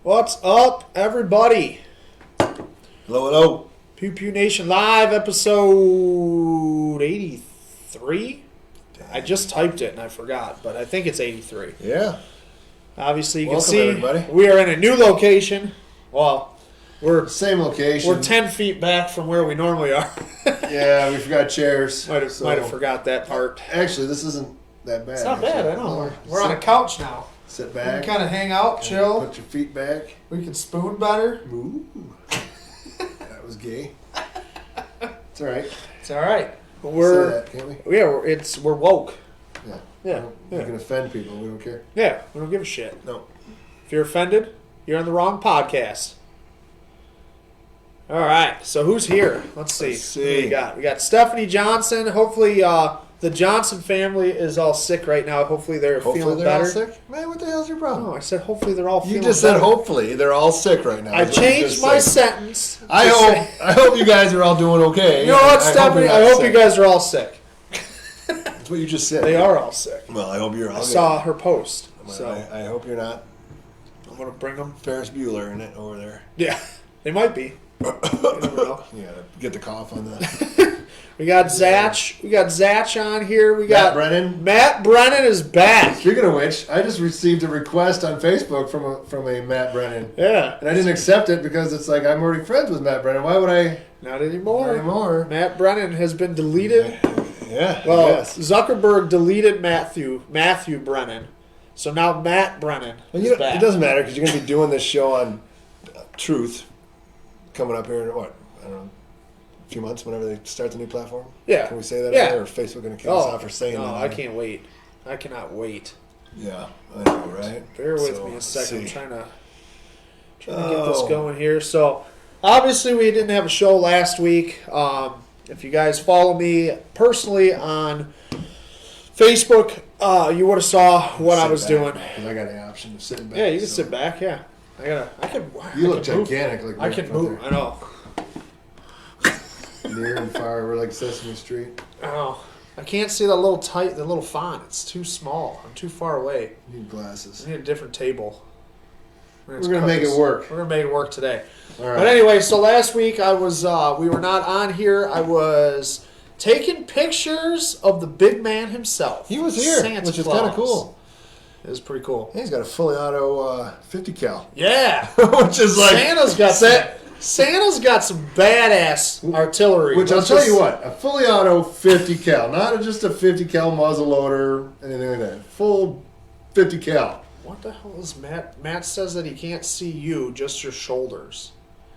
What's up, everybody? Hello, hello. Pew Pew Nation Live, episode 83? I just typed it and I forgot, but I think it's 83. Yeah. Obviously, you Welcome, can see everybody. we are in a new location. Well, we're Same location. We're 10 feet back from where we normally are. Yeah, we forgot chairs. Might have forgot that part. Actually, this isn't that bad. It's not bad, I know. No. We're on a couch now. Sit We back. can kind of hang out, chill. Put your feet back. We can spoon better. Ooh. That was gay. It's all right. It's all right. Say that, can't we? Yeah, we're woke. Yeah. Yeah. You can offend people. We don't care. Yeah, we don't give a shit. No. If you're offended, you're on the wrong podcast. All right, so who's here? Let's see. Who do we got? We got Stephanie Johnson. Hopefully, the Johnson family is all sick right now. Hopefully, they're feeling better. All sick? Man, what the hell's your problem? No, I said hopefully they're all feeling better. You just said hopefully. They're all sick right now. I changed my sentence. I hope you guys are all doing okay. You know what, Stephanie? I hope you guys are all sick. That's what you just said. They are all sick. Well, I hope you're all I good. saw her post. So I hope you're not I'm going to bring them. Ferris Bueller in it over there. Yeah, they might be. You never know. Yeah, get the cough on that. We got Zach. We got Zach on here. We got Matt Brennan. Matt Brennan is back. Speaking of which, I just received a request on Facebook from a Matt Brennan. Yeah. And I didn't accept it because it's like I'm already friends with Matt Brennan. Why would I? Not anymore. Not anymore. Matt Brennan has been deleted. Yeah. Well, yes. Zuckerberg deleted Matthew Brennan. So now Matt Brennan Well, is back. it doesn't matter because you're going to be doing this show on Truth coming up here in what? I don't know. A few months whenever they start the new platform? Yeah. Can we say that? Yeah. Or is Facebook going to kick us off for saying that? No, I can't wait. I cannot wait. Yeah, I know, right? Bear with So, me a second. I'm see. trying to get this going here. So, obviously, we didn't have a show last week. If you guys follow me personally on Facebook, you would have saw what I was doing. Because I got the option of sitting back. Yeah, you can so. sit back. Yeah, I can. You look move. gigantic. Like I can move. I know. Near and far, we're like Sesame Street. Oh, I can't see the little font. It's too small. I'm too far away. You need glasses. I need a different table. We're gonna make it work. We're gonna make it work today. All right. But anyway, so last week I was we were not on here. I was taking pictures of the big man himself. He was here, Santa which is Claus. kind of cool. It was pretty cool. He's got a fully auto 50 cal, Yeah, which is like Santa's got some badass artillery. Which I'll tell you what, a fully auto 50 cal, not just a 50 cal muzzle loader, anything like that. Full 50 cal. What the hell is Matt? Matt says that he can't see you, just your shoulders.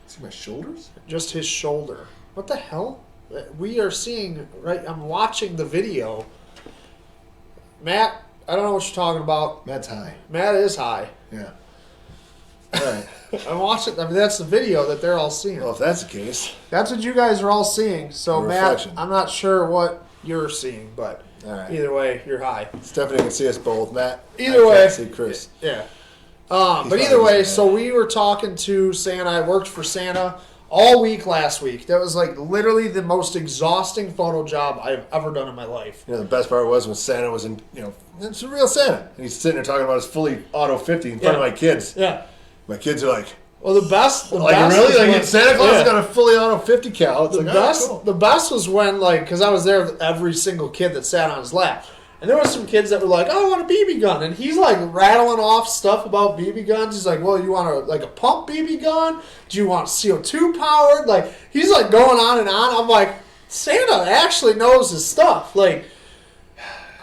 See my shoulders? Just his shoulder. What the hell? We are seeing, right? I'm watching the video. Matt, I don't know what you're talking about. Matt's high. Matt is high. Yeah. All right. I'm watching. I mean, that's the video that they're all seeing. Well, if that's the case. That's what you guys are all seeing. So, The Matt, reflection. I'm not sure what you're seeing, but All right. either way, you're high. Stephanie can see us both. Matt, Either I way. can't see Chris. Yeah. He's But either probably way, just so we were talking to Santa. I worked for Santa all week last week. That was like literally the most exhausting photo job I've ever done in my life. You know, the best part was when Santa was in, it's a real Santa. And he's sitting there talking about his fully auto 50 in front of my kids. Yeah. My kids are like, Well, the best really? was Like when- Santa Claus yeah. has got a fully auto 50 cal. It's The like, best, cool. the best was when, like, because I was there with every single kid that sat on his lap. And there were some kids that were like, oh, I want a BB gun. And he's, like, rattling off stuff about BB guns. He's like, well, you want a pump BB gun? Do you want CO2 powered? Like, he's, like, going on and on. I'm like, Santa actually knows his stuff. Like,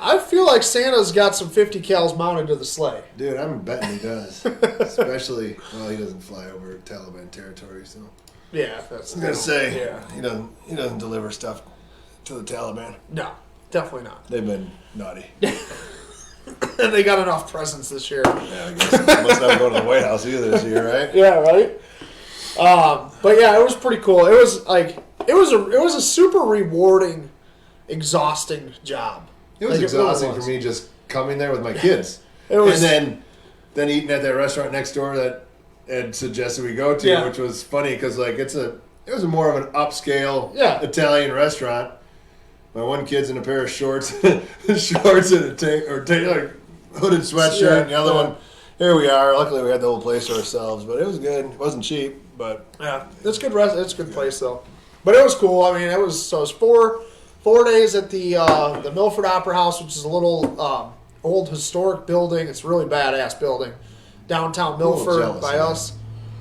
I feel like Santa's got some 50 cals mounted to the sleigh. Dude, I'm betting he does. Especially, well, he doesn't fly over Taliban territory, so. Yeah, that's I was gonna say, yeah. he doesn't deliver stuff to the Taliban. No, definitely not. They've been naughty. And they got enough presents this year. Yeah, I guess. They must not go to the White House either this year, right? Yeah, right. But yeah, it was pretty cool. It was like it was a super rewarding, exhausting job. It was Like, exhausting really was. for me just coming there with my kids. It was, and then eating at that restaurant next door that Ed suggested we go to, Yeah. which was funny because like it was more of an upscale Yeah. Italian restaurant. My one kid's in a pair of shorts, and a tank or like hooded sweatshirt, Yeah, and the other yeah. one here we are. Luckily, we had the whole place to ourselves, but it was good. It wasn't cheap, but Yeah, it's good. It's a good place though. But it was cool. I mean, it was 4 days at the Milford Opera House, which is a little old historic building. It's a really badass building, downtown Milford jealous, by man. us.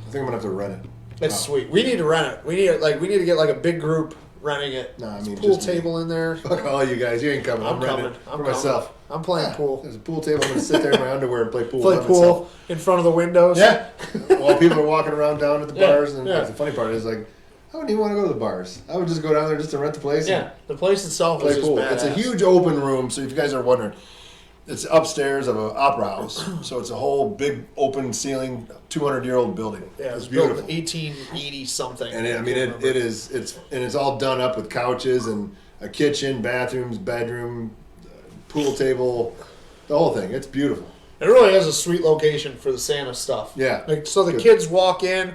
I think I'm gonna have to rent it. It's sweet. We need to rent it. We need to get like a big group renting it. No, I There's mean, a pool just me. table in there. Fuck all you guys. You ain't coming. I'm renting coming. it I'm for coming. myself. I'm playing pool. There's a pool table. I'm gonna sit there in my underwear and play pool. Play by pool myself. in front of the windows. Yeah. While people are walking around down at the bars, and yeah. the funny part is like, I wouldn't even want to go to the bars. I would just go down there just to rent the place. Yeah. And The place itself is play just pool. badass. It's a huge open room. So if you guys are wondering, it's upstairs of an opera house. So it's a whole big open ceiling, 200-year-old building. Yeah, It's built beautiful. in 1880 something. And it's all done up with couches and a kitchen, bathrooms, bedroom, pool table, the whole thing. It's beautiful. It really is a sweet location for the Santa stuff. Yeah. Like, so the Good. kids walk in,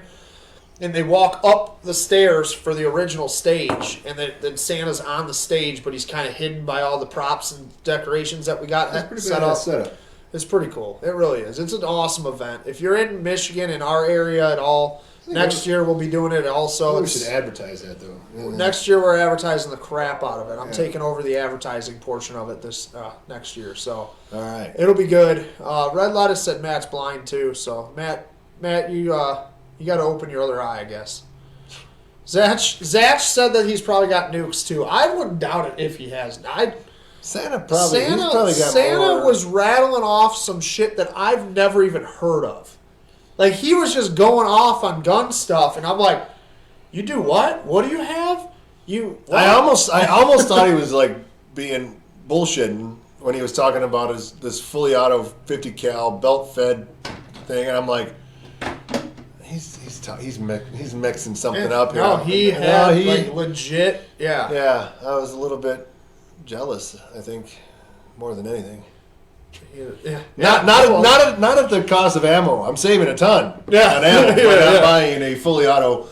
and they walk up the stairs for the original stage, and then Santa's on the stage, but he's kind of hidden by all the props and decorations that we got That's pretty set badass up. setup. It's pretty cool. It really is. It's an awesome event. If you're in Michigan, in our area at all, next year we'll be doing it also. We should advertise that though. Next year we're advertising the crap out of it. I'm Yeah. taking over the advertising portion of it this next year, so All right. it'll be good. Red Lettuce said Matt's blind too, so Matt, you got to open your other eye, I guess. Zach said that he's probably got nukes too. I wouldn't doubt it if he has. Santa probably. He's probably got Santa more. was rattling off some shit that I've never even heard of. Like, he was just going off on gun stuff, and I'm like, you do what? What do you have? What? I almost thought he was like being bullshitting when he was talking about this fully auto 50 cal belt fed thing, and I'm like, he's mixing something up here. No, he had like legit. Yeah. Yeah, I was a little bit jealous. I think more than anything. Yeah. Not at the cost of ammo. I'm saving a ton. Yeah. On ammo by Yeah. not buying a fully auto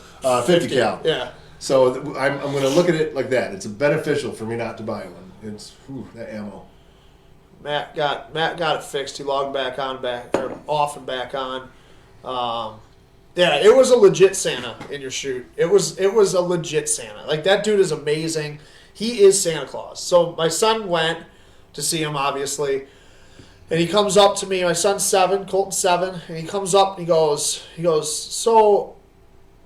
50 cal. Yeah. So I'm going to look at it like that. It's beneficial for me not to buy one. It's that ammo. Matt got it fixed. He logged back on, off and back on. Yeah, it was a legit Santa in your shoot. It was a legit Santa. Like, that dude is amazing. He is Santa Claus. So my son went to see him, obviously, and he comes up to me. My son's 7, Colton's 7, and he comes up and he goes, so,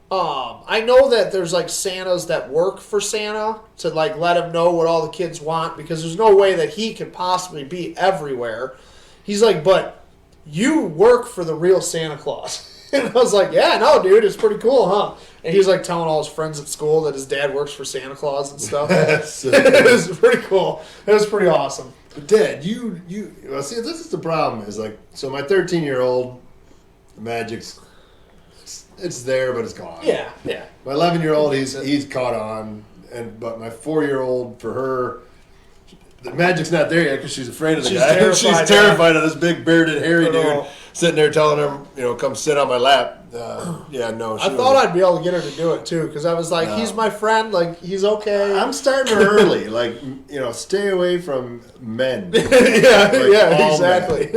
I know that there's like Santas that work for Santa to like let him know what all the kids want, because there's no way that he could possibly be everywhere. He's like, but you work for the real Santa Claus. And I was like, yeah, no, dude, it's pretty cool, huh? And he's like telling all his friends at school that his dad works for Santa Claus and stuff. It was pretty cool. It was pretty awesome. But Dad, you well, see, this is the problem. Is like, so my 13-year-old, the magic's it's there, but it's gone. Yeah, yeah. My 11-year-old, he's caught on, but my 4-year-old, for her, the magic's not there yet because she's afraid of the guy. Terrified, She's terrified of this big bearded hairy dude Oh. sitting there telling him, come sit on my lap. Yeah, no. I thought I'd be able to get her to do it too, because I was like, he's my friend, like, he's okay. I'm starting her early, like, stay away from men. yeah, Like, yeah, all exactly.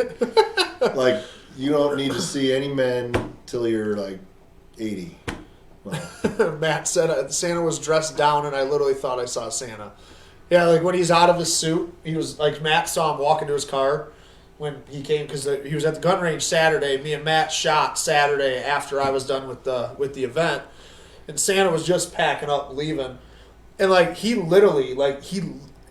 Like, you don't need to see any men till you're like 80. Well, Matt said Santa was dressed down, and I literally thought I saw Santa. Yeah, like when he's out of his suit, he was like, Matt saw him walk into his car when he came, because he was at the gun range Saturday. Me and Matt shot Saturday after I was done with the event, and Santa was just packing up, leaving, and like he literally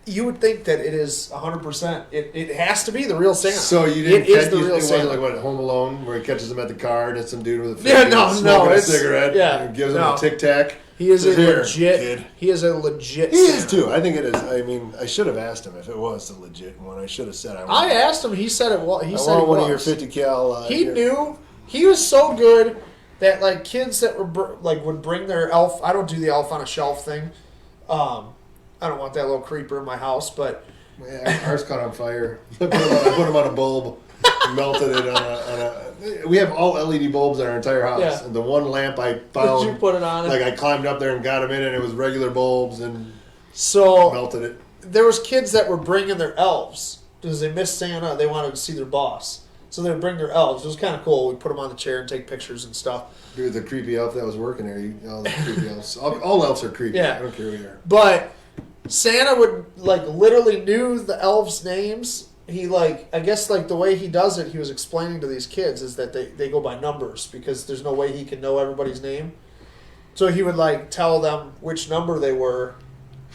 you would think that it is 100%. It has to be the real Santa. so you didn't It is catch the real it wasn't Santa. like what, Home Alone, where he catches him at the car and it's some dude with a 50 Yeah, no, smoking a it's- cigarette yeah, and gives him no. a Tic Tac. He is a Here, legit. kid. He is a legit. He is Santa. too. I think it is. I mean, I should have asked him if it was the legit one. I should have said I asked him. He said it was. He said want it one was. of your 50 cal. He knew. He was so good that like kids that were would bring their elf. I don't do the elf on a shelf thing. I don't want that little creeper in my house. But Yeah, ours caught on fire. I put him on a bulb, melted it on a. We have all LED bulbs in our entire house, Yeah. and the one lamp I did found, you put it on? like I climbed up there and got him in, and it was regular bulbs and So melted it. there was kids that were bringing their elves because they missed Santa. They wanted to see their boss. So they would bring their elves. It was kind of cool. We'd put them on the chair and take pictures and stuff. Dude, the creepy elf that was working there. All the creepy elves. All elves are creepy. Yeah. I don't care who they are. But Santa would, like, literally knew the elves' names. He, like, I guess, like, the way he does it, he was explaining to these kids, is that they go by numbers because there's no way he can know everybody's name. So he would, like, tell them which number they were,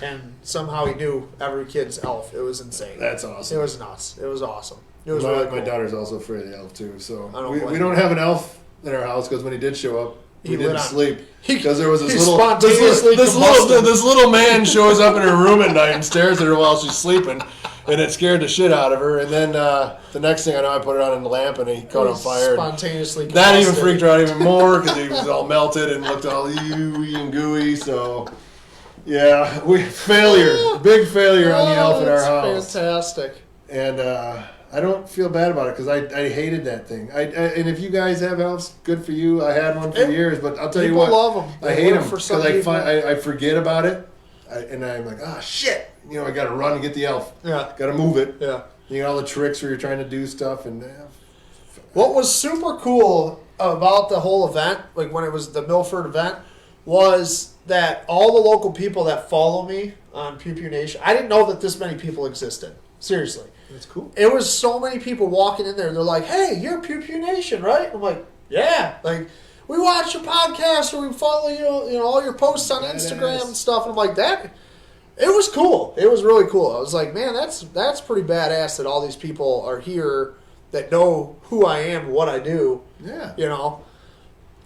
and somehow he knew every kid's elf. It was insane. That's awesome. It was nuts. It was awesome. It was my, really cool. my daughter's also afraid of the elf, too. So don't we don't have an elf in our house because when he did show up, we didn't sleep. Because there was this this little man shows up in her room at night and stares at her while she's sleeping, and it scared the shit out of her. And then the next thing I know, I put it on in the lamp, and he caught on fire. Spontaneously. That even freaked her out even more because he was all melted and looked all ooey and gooey. So, yeah, big failure on the elf in our house. Fantastic. And I don't feel bad about it because I hated that thing. And if you guys have elves, good for you. I had one for years, but I'll tell you what, love them. I hate them because I forget about it, and I'm like, shit, I got to run and get the elf. Yeah, got to move it. Yeah, you got all the tricks where you're trying to do stuff, and what was super cool about the whole event, like when it was the Milford event, was that all the local people that follow me on Pew Pew Nation, I didn't know that this many people existed. Seriously. That's cool. It was so many people walking in there. They're like, hey, you're Pew Pew Nation, right? I'm like, yeah. Like, we watch your podcast or we follow you, all your posts on Instagram and stuff. And I'm like, that, it was cool. It was really cool. I was like, man, that's pretty badass that all these people are here that know who I am and what I do. Yeah. And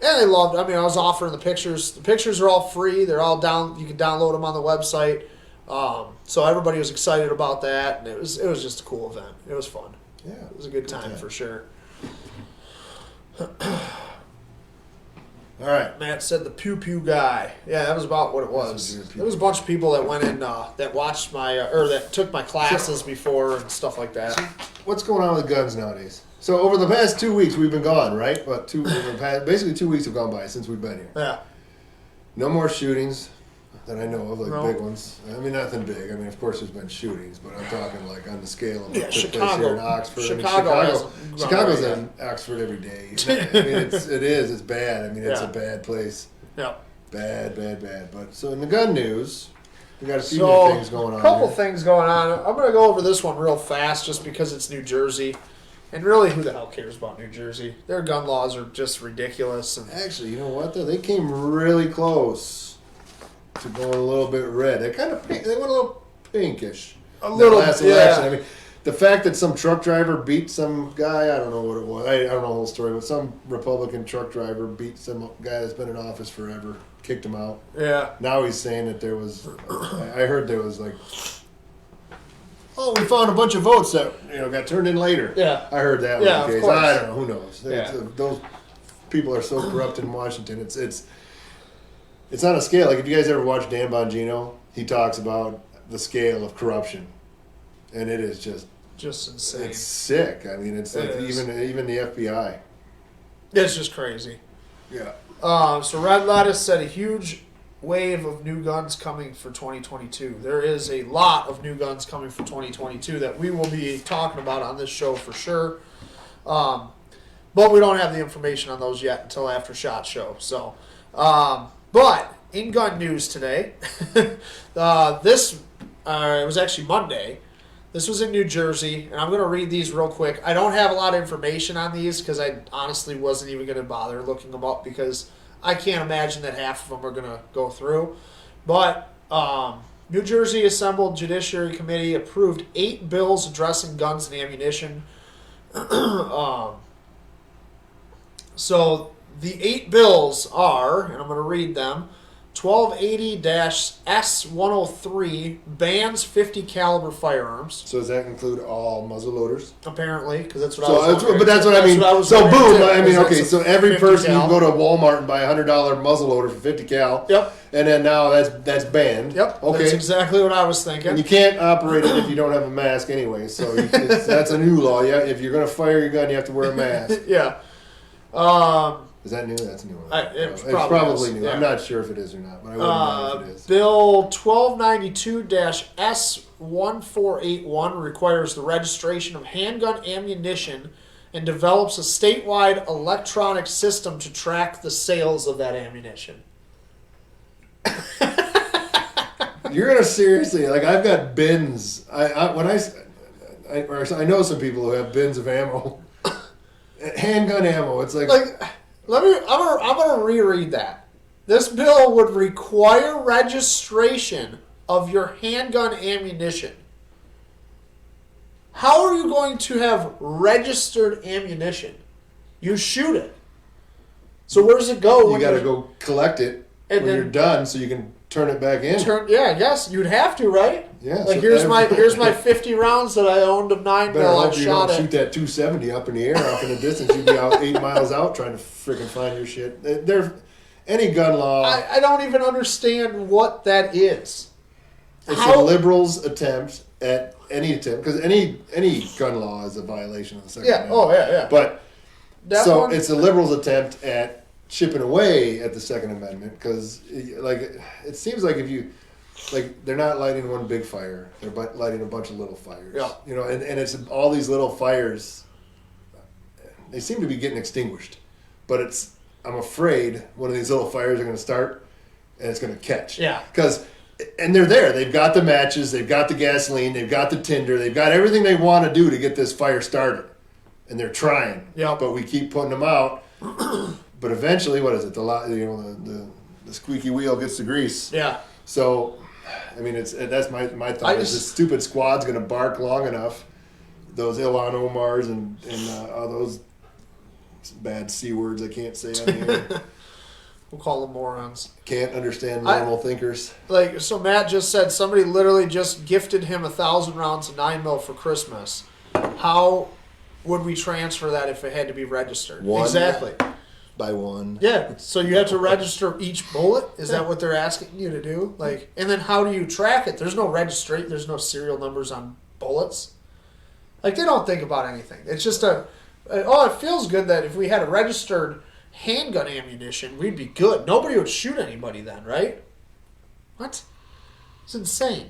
they loved it. I mean, I was offering the pictures. The pictures are all free. They're all down. You can download them on the website. So everybody was excited about that, and it was just a cool event. It was fun. Yeah, it was a good time for sure. All right, Matt said the Pew Pew guy. Yeah, that was about what it was. There was a bunch of people that went in that watched my or that took my classes before and stuff like that. So what's going on with guns nowadays? So over the past 2 weeks we've been gone, right? But basically 2 weeks have gone by since we've been here. Yeah. No more shootings that I know of, big ones. I mean, nothing big. I mean, of course, there's been shootings, but I'm talking like on the scale of what took place here in Oxford. Chicago's in Oxford every day. I mean, it's bad. I mean, it's a bad place. Yeah. Bad. But so in the gun news, we got a few new things going on. A couple things going on. I'm going to go over this one real fast just because it's New Jersey. And really, who the hell cares about New Jersey? Their gun laws are just ridiculous. And actually, you know what, though? They came really close to going a little bit red. They went a little pinkish. Last election. I mean, the fact that some truck driver beat some guy, I don't know what it was. I don't know the whole story, but some Republican truck driver beat some guy that's been in office forever, kicked him out. Yeah. Now he's saying that there was, I heard there was like, we found a bunch of votes that got turned in later. Yeah. I heard that was the case. I don't know. Who knows? Yeah. Those people are so corrupt in Washington. It's on a scale. Like if you guys ever watch Dan Bongino, he talks about the scale of corruption, and it is just insane. It's sick. I mean, it's like even the FBI. It's just crazy. Yeah. So Red Lettuce said a huge wave of new guns coming for 2022. There is a lot of new guns coming for 2022 that we will be talking about on this show for sure. But we don't have the information on those yet until after SHOT Show. So, but in gun news today, it was actually Monday. This was in New Jersey, and I'm going to read these real quick. I don't have a lot of information on these because I honestly wasn't even going to bother looking them up because I can't imagine that half of them are going to go through. But New Jersey Assembled Judiciary Committee approved 8 bills addressing guns and ammunition. So the 8 bills are, and I'm going to read them, 1280-S103 bans 50 caliber firearms. So does that include all muzzle loaders? Apparently, because that's what I was. But that's what I mean. So boom, I mean, okay. So every person you can go to Walmart and buy a $100 muzzle loader for 50 cal. Yep. And then now that's banned. Yep. Okay. That's exactly what I was thinking. And you can't operate it if you don't have a mask anyway. So that's a new law. Yeah. If you're going to fire your gun, you have to wear a mask. Yeah. Is that new? That's a new one. It's probably new. Yeah. I'm not sure if it is or not, but I wouldn't know if it is. Bill 1292-S1481 requires the registration of handgun ammunition and develops a statewide electronic system to track the sales of that ammunition. You're gonna seriously, like, I've got bins. I know some people who have bins of ammo, handgun ammo. It's like I'm gonna reread that. This bill would require registration of your handgun ammunition. How are you going to have registered ammunition? You shoot it. So where does it go? You got to go collect it when you're done, so you can turn it back in. Yeah, I guess you'd have to, right? Yeah. Like, here's my 50 rounds that I owned of 9mm. I've shot shoot that 270 up in the air, off in the distance. You'd be out 8 miles out trying to freaking find your shit. Any gun law. I don't even understand what that is. It's a liberal's attempt at any attempt, because any gun law is a violation of the Second Amendment. Oh, yeah. But it's a liberal's attempt at chipping away at the Second Amendment, because it seems like they're not lighting one big fire, they're lighting a bunch of little fires. Yeah. And it's all these little fires. They seem to be getting extinguished, but I'm afraid one of these little fires are going to start, and it's going to catch. Yeah. And they're there. They've got the matches, they've got the gasoline, they've got the tinder, they've got everything they want to do to get this fire started. And they're trying. Yeah. But we keep putting them out. But eventually, what is it? The squeaky wheel gets the grease. Yeah. So, I mean, that's my thought. Is this stupid squad's going to bark long enough? Those Ilhan Omars and all those bad C words I can't say on here. We'll call them morons. Can't understand normal thinkers. So Matt just said somebody literally just gifted him 1,000 rounds of 9mm for Christmas. How would we transfer that if it had to be registered? One. Exactly. By one. Yeah. So you have to register each bullet? Is that what they're asking you to do? And then how do you track it? There's no registry. There's no serial numbers on bullets. They don't think about anything. It's just it feels good that if we had a registered handgun ammunition, we'd be good. Nobody would shoot anybody then, right? What? It's insane.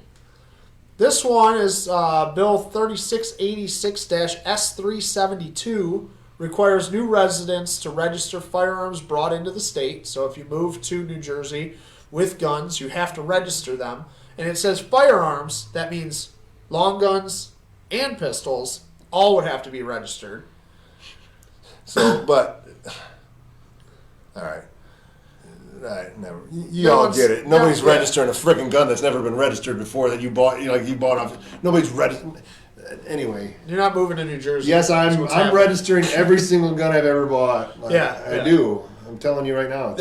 This one is Bill 3686-S372, requires new residents to register firearms brought into the state. So if you move to New Jersey with guns, you have to register them. And it says firearms, that means long guns and pistols, all would have to be registered. So, but... All right, never. You all get it. Nobody's registering a freaking gun that's never been registered before that you bought. You bought off. Nobody's registering. Anyway, you're not moving to New Jersey. Yes, I'm registering every single gun I've ever bought. I do. I'm telling you right now.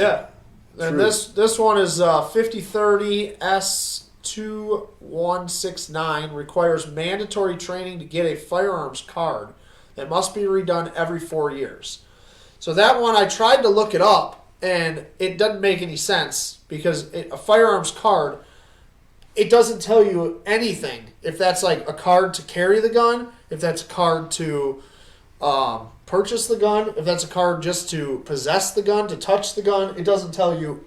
And this one is 5030 S2169, requires mandatory training to get a firearms card that must be redone every 4 years. So that one, I tried to look it up, and it doesn't make any sense, because a firearms card, it doesn't tell you anything. If that's a card to carry the gun, if that's a card to purchase the gun, if that's a card just to possess the gun, to touch the gun, it doesn't tell you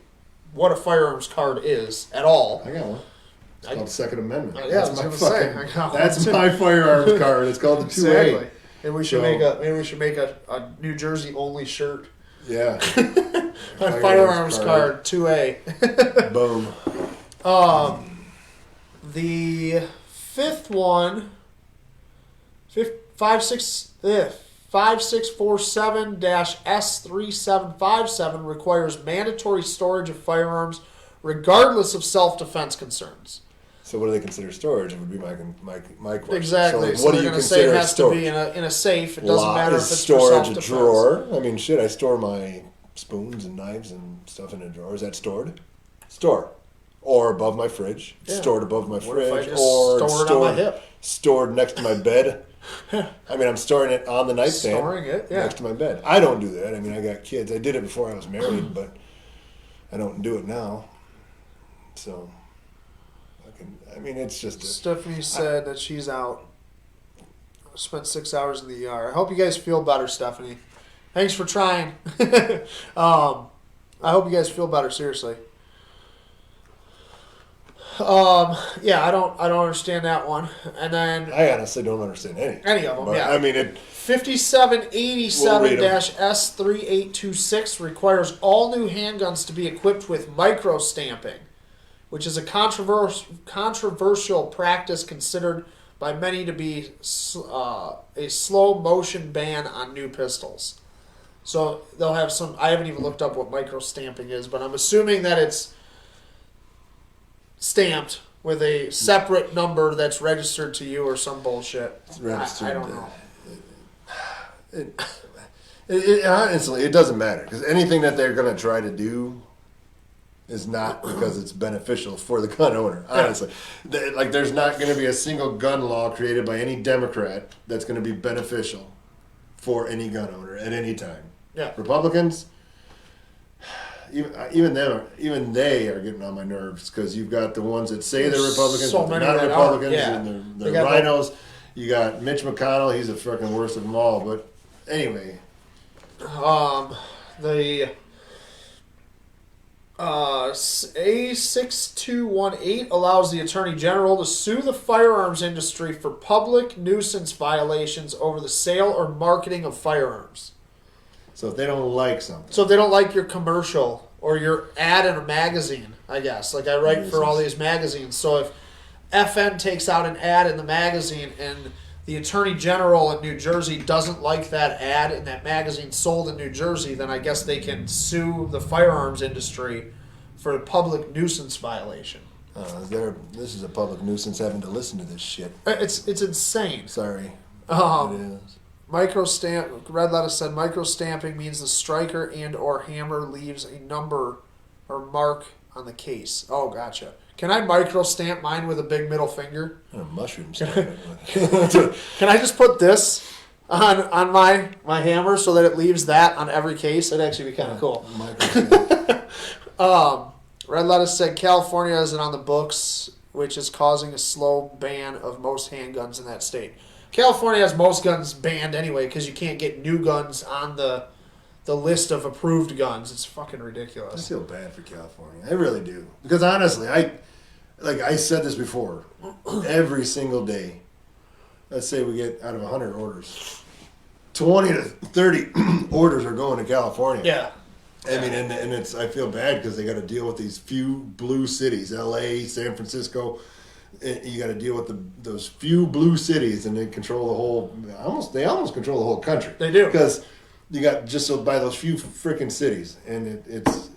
what a firearms card is at all. I got one. It's called Second Amendment. That's my firearms card. It's called the 2A. Exactly. Maybe we should make a New Jersey only shirt. Yeah. My firearms card 2A. Boom. The fifth one, 5647-S3757, requires mandatory storage of firearms regardless of self-defense concerns. So what do they consider storage? It would be my question. Exactly. So what do you consider it has storage? to be in a safe. It doesn't matter if it's storage for a self-defense. drawer. I mean, I store my spoons and knives and stuff in a drawer. Is that stored? Store. Or above my fridge. Yeah. Stored above my What if I fridge. just Or store it on my hip? Stored next to my bed. I mean, I'm storing it on the nightstand. Storing it, yeah. Next to my bed. I don't do that. I mean, I got kids. I did it before I was married, but I don't do it now. So... I mean, it's just... Stephanie said that she's out. Spent 6 hours in the ER. I hope you guys feel better, Stephanie. Thanks for trying. I hope you guys feel better, seriously. Yeah, I don't understand that one. And then I honestly don't understand any of them. But, Yeah, I mean it. 5787-S3826 requires all new handguns to be equipped with micro stamping, which is a controversial practice considered by many to be a slow motion ban on new pistols. So they'll have some. I haven't even looked up what micro stamping is, but I'm assuming that it's stamped with a separate number that's registered to you or some bullshit. I don't know. Honestly, it doesn't matter because anything that they're going to try to do is not because it's beneficial for the gun owner. Honestly, there's not going to be a single gun law created by any Democrat that's going to be beneficial for any gun owner at any time. Yeah, Republicans, even they are getting on my nerves because you've got the ones that say they're Republicans, but they're not Republicans, and they're rhinos. You got Mitch McConnell; he's the fucking worst of them all. But anyway, the A6218 allows the Attorney General to sue the firearms industry for public nuisance violations over the sale or marketing of firearms. So if they don't like something. So if they don't like your commercial or your ad in a magazine, I guess. Like I write for all these magazines. So if FN takes out an ad in the magazine and the Attorney General in New Jersey doesn't like that ad and that magazine sold in New Jersey, then I guess they can sue the firearms industry for a public nuisance violation. This is a public nuisance having to listen to this shit. It's insane. Sorry. It is. Microstamp. Red Letter said microstamping means the striker and or hammer leaves a number or mark on the case. Oh, gotcha. Can I microstamp mine with a big middle finger? Mushrooms. Can I just put this on my hammer so that it leaves that on every case? That'd actually be kind of cool. Red Lettuce said California isn't on the books, which is causing a slow ban of most handguns in that state. California has most guns banned anyway because you can't get new guns on the list of approved guns. It's fucking ridiculous. I feel bad for California. I really do. Because honestly, I said this before, every single day, let's say we get out of 100 orders, 20 to 30 orders are going to California. Yeah. I mean, and it's I feel bad because they got to deal with these few blue cities, L.A., San Francisco. You got to deal with those few blue cities, and they control the whole. They almost control the whole country. They do because you got just by those few freaking cities, and it's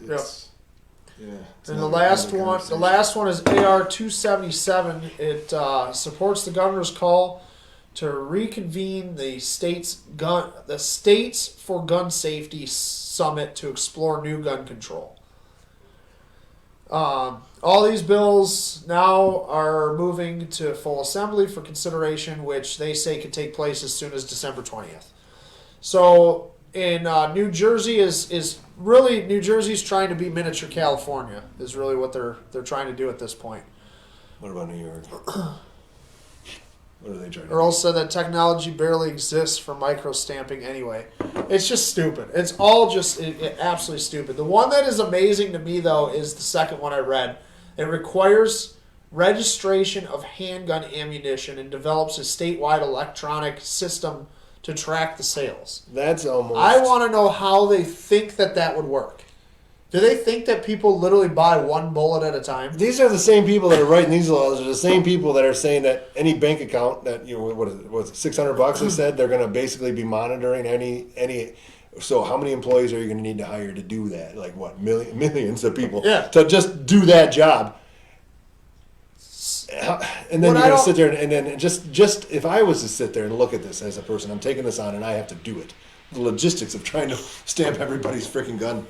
yeah. And the last one is AR-277. It supports the governor's call to reconvene the states for gun safety summit to explore new gun control. All these bills now are moving to full assembly for consideration, which they say could take place as soon as December 20th. So in New Jersey is really New Jersey's trying to be miniature California is really what they're trying to do at this point. What about New York? What are they trying to do? Earl said that technology barely exists for microstamping anyway. It's just stupid. It's all just absolutely stupid. The one that is amazing to me, though, is the second one I read. It requires registration of handgun ammunition and develops a statewide electronic system to track the sales. That's almost... I want to know how they think that would work. Do they think that people literally buy one bullet at a time? These are the same people that are writing these laws. Are the same people that are saying that any bank account that what is it? What's it, $600? They said they're going to basically be monitoring any. So how many employees are you going to need to hire to do that? Like what? Millions of people to just do that job. And then you're going to sit there and then just if I was to sit there and look at this as a person, I'm taking this on and I have to do it. The logistics of trying to stamp everybody's freaking gun.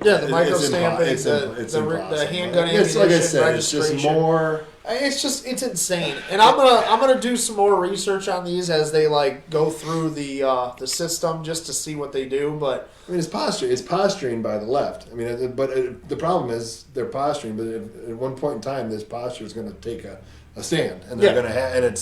Yeah, the micro stamping, the handgun ammunition, like I said, registration. It's just more. It's insane, and I'm gonna do some more research on these as they go through the system just to see what they do. But I mean, it's posturing by the left. I mean, but the problem is they're posturing. But at one point in time, this posture is going to take a stand, and they're going to have, and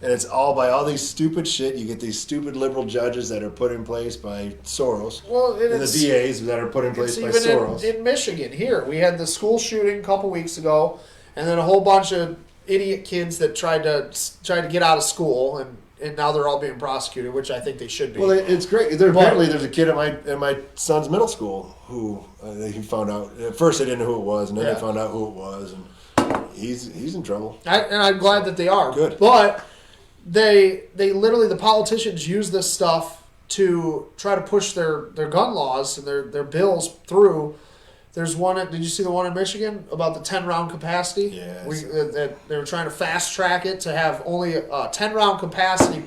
And it's all by all these stupid shit. You get these stupid liberal judges that are put in place by Soros. Well, and the DAs that are put in place by Soros. In Michigan, here, we had the school shooting a couple weeks ago, and then a whole bunch of idiot kids that tried to get out of school, and now they're all being prosecuted, which I think they should be. Well, it's great. Apparently, there's a kid at my son's middle school who he found out. At first, they didn't know who it was, and then they found out who it was, and he's in trouble. And I'm glad that they are. Good. But they literally, the politicians use this stuff to try to push their gun laws and their bills through. There's one. Did you see the one in Michigan about the 10-round capacity? Yes. They were trying to fast track it to have only a 10-round capacity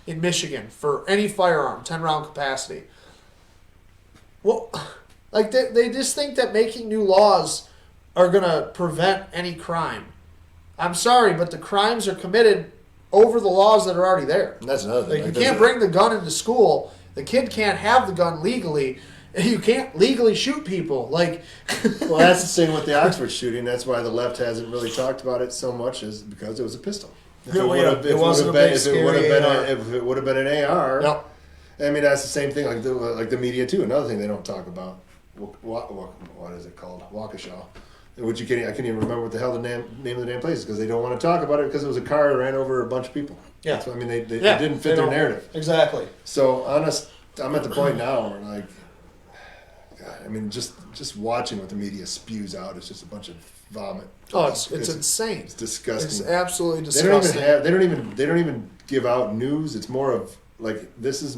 in Michigan for any firearm. 10-round capacity. Well, like they just think that making new laws are gonna prevent any crime. I'm sorry, but the crimes are committed over the laws that are already there. And that's another thing. Like, you can't bring the gun into school. The kid can't have the gun legally. You can't legally shoot people. Like, well, that's the same with the Oxford shooting. That's why the left hasn't really talked about it so much, is because it was a pistol. If it would have been an AR, yep. I mean, that's the same thing. Like the media too. Another thing they don't talk about. What is it called? Waukesha. Which I can't even remember what the hell the name of the damn place is, because they don't want to talk about it because it was a car that ran over a bunch of people. Yeah. That's what, I mean, they didn't fit their narrative. Exactly. So I'm at the point now where, like, God, I mean, just watching what the media spews out is just a bunch of vomit. Oh, it's insane. It's disgusting. It's absolutely disgusting. They don't even give out news. It's more of like, this is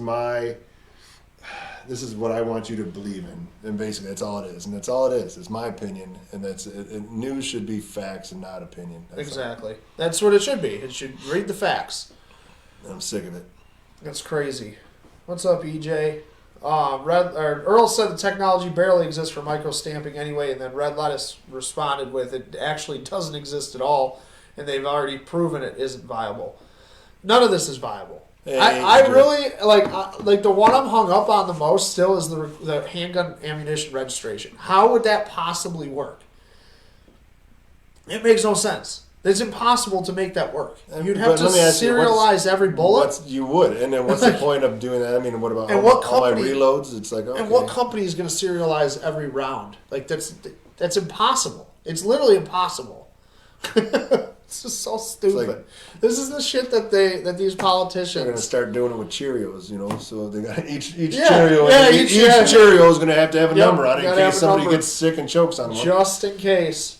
what I want you to believe in, and basically that's all it is, and that's all it is. It's my opinion, and news should be facts and not opinion. Exactly. That's what it should be. It should read the facts. I'm sick of it. That's crazy. What's up, EJ? Earl said the technology barely exists for micro-stamping anyway, and then Red Lettuce responded with, it actually doesn't exist at all, and they've already proven it isn't viable. None of this is viable. Hey, I really, like the one I'm hung up on the most still is the handgun ammunition registration. How would that possibly work? It makes no sense. It's impossible to make that work. You'd have to serialize every bullet. You would, and then what's the point of doing that? I mean, what about all my reloads? It's like, okay. And what company is going to serialize every round? Like, that's impossible. It's literally impossible. It's just so stupid. Like, this is the shit that these politicians. They're going to start doing it with Cheerios, you know. So they got each Cheerio. Each Cheerio is going to have a number on it in case somebody gets sick and chokes on one. Just in case.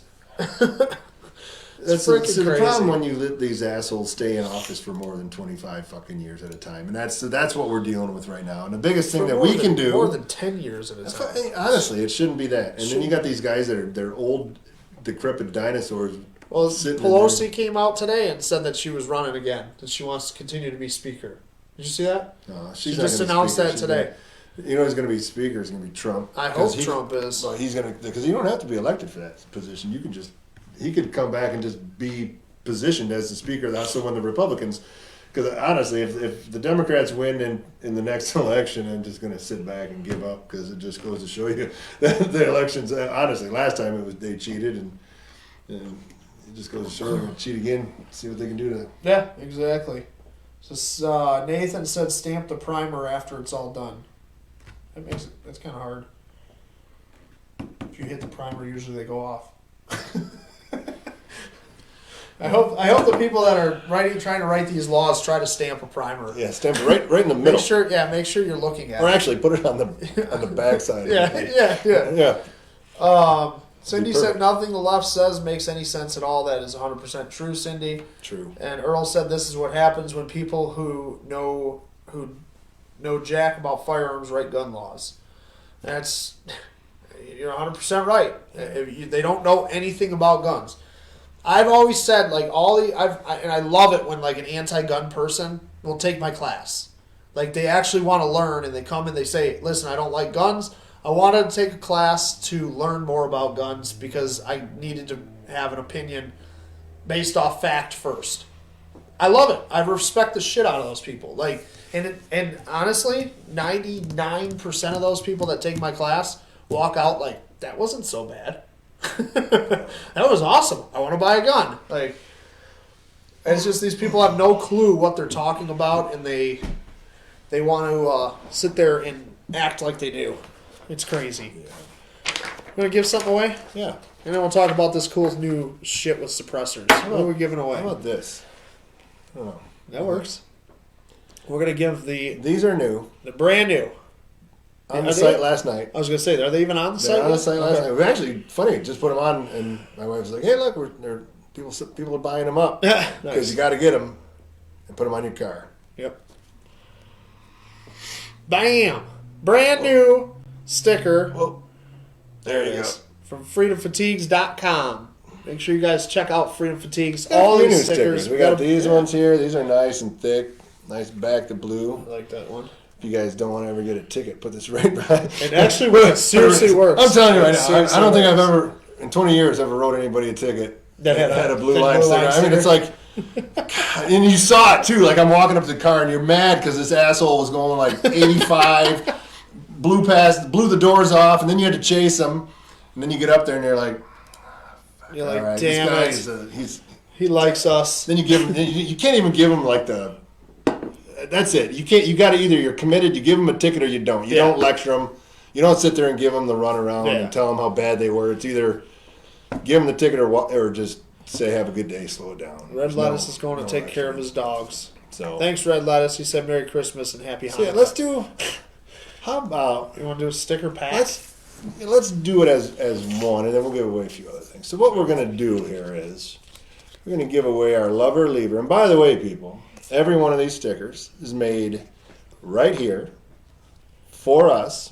That's the problem when you let these assholes stay in office for more than 25 fucking years at a time, and that's what we're dealing with right now. And the biggest thing that we can do, more than 10 years at a time. Honestly, it shouldn't be that. And then you got these guys they're old, decrepit dinosaurs. Well, Pelosi came out today and said that she was running again, that she wants to continue to be speaker. Did you see that? No, she just announced that today. You know who's going to be speaker is going to be Trump. I hope Trump is. Well, he's going to, because you don't have to be elected for that position. He could come back and just be positioned as the speaker of the House. So when the Republicans, because honestly, if the Democrats win in the next election, I'm just going to sit back and give up, because it just goes to show you that the elections. Honestly, last time they cheated, and it just goes to show them to cheat again. See what they can do to. Yeah, exactly. So Nathan said stamp the primer after it's all done. That's kind of hard. If you hit the primer, usually they go off. I hope the people that are trying to write these laws try to stamp a primer. Yeah, stamp it right in the middle. Make sure you're looking at it. Or actually, put it on the back side. Yeah. Cindy said nothing the left says makes any sense at all. That is 100% true, Cindy. True. And Earl said this is what happens when people who know jack about firearms write gun laws. You're 100% right. They don't know anything about guns. I've always said, like, and I love it when, like, an anti-gun person will take my class. Like, they actually want to learn, and they come and they say, listen, I don't like guns. I wanted to take a class to learn more about guns because I needed to have an opinion based off fact first. I love it. I respect the shit out of those people. Like, and honestly, 99% of those people that take my class walk out like, that wasn't so bad. That was awesome. I want to buy a gun. Like, It's just these people have no clue what they're talking about, and they want to sit there and act like they do. It's crazy. Yeah. Gonna give something away? Yeah. And then we'll talk about this cool new shit with suppressors. What are we giving away? How about this? Oh, that works. We're gonna give These are new. The brand new. On the site last night. I was gonna say, are they even on the site? On the site last night. We actually funny. Just put them on, and my wife was like, "Hey, look, people are buying them up because Nice. you got to get them and put them on your car." Yep. Bam! Brand new sticker. Whoa. There you go. From freedomfatigues.com. Make sure you guys check out Freedom Fatigues. Yeah, all new these stickers. We got these ones here. These are nice and thick. Nice back to blue. I like that one. If you guys don't want to ever get a ticket, put this right behind. It actually works. Seriously works. I'm telling you right now. Seriously I don't think works. I've ever, in 20 years, ever wrote anybody a ticket That had a blue line sticker. I mean, it's like, God, and you saw it too. Like I'm walking up to the car and you're mad because this asshole was going like 85, blew the doors off, and then you had to chase him, and then you get up there and you're like, You're like, all right, damn this it. guy He likes us. Then you give him. You can't even give him like the. That's it. You can't. You got to either you're committed. You give them a ticket or you don't. You don't lecture them. You don't sit there and give them the runaround and tell them how bad they were. It's either give them the ticket or just say have a good day, slow it down. Red Lettuce is going to take care of his dogs. So thanks, Red Lettuce. He said Merry Christmas and Happy Hanukkah. Yeah, let's do. How about you want to do a sticker pack? Let's do it as one, and then we'll give away a few other things. So what we're going to do here is we're going to give away our Lover Lever. And by the way, people, every one of these stickers is made right here for us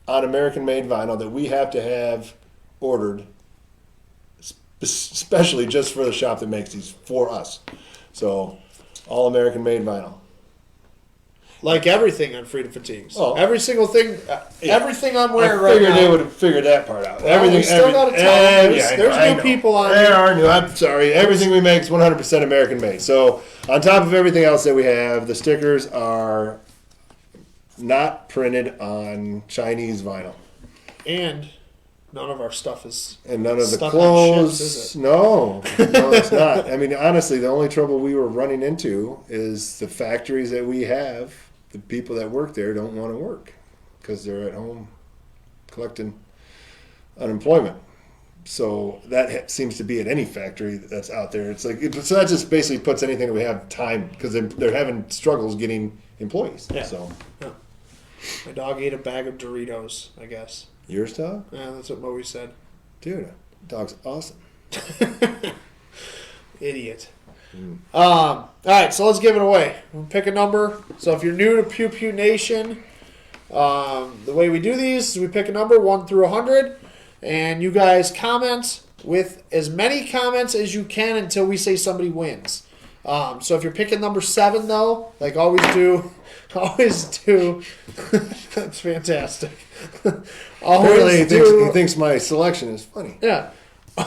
on American-made vinyl that we have to have ordered especially just for the shop that makes these for us. So all American-made vinyl. Like everything on Freedom Fatigues. Oh. Every single thing, everything I'm wearing right now. I figured they would have figured that part out. Well, we still got to tell them. There's new people on there. There are new. I'm sorry. Everything we make is 100% American made. So on top of everything else that we have, the stickers are not printed on Chinese vinyl. And none of our stuff is. And none of the stuck clothes. on ships, is it? No, it's not. I mean, honestly, the only trouble we were running into is the factories that we have. The people that work there don't want to work because they're at home collecting unemployment. So that seems to be at any factory that's out there. It's like so that just basically puts anything that we have time because they're having struggles getting employees. Yeah. So my dog ate a bag of Doritos, I guess. Yours, dog? Yeah, that's what Moe said. Dude, dog's awesome. Idiot. All right, so let's give it away. We'll pick a number. So if you're new to Pew Pew Nation, the way we do these is we pick a number 1 through 100, and you guys comment with as many comments as you can until we say somebody wins. So if you're picking number 7, though, like always do. That's fantastic. Apparently he thinks my selection is funny. Yeah.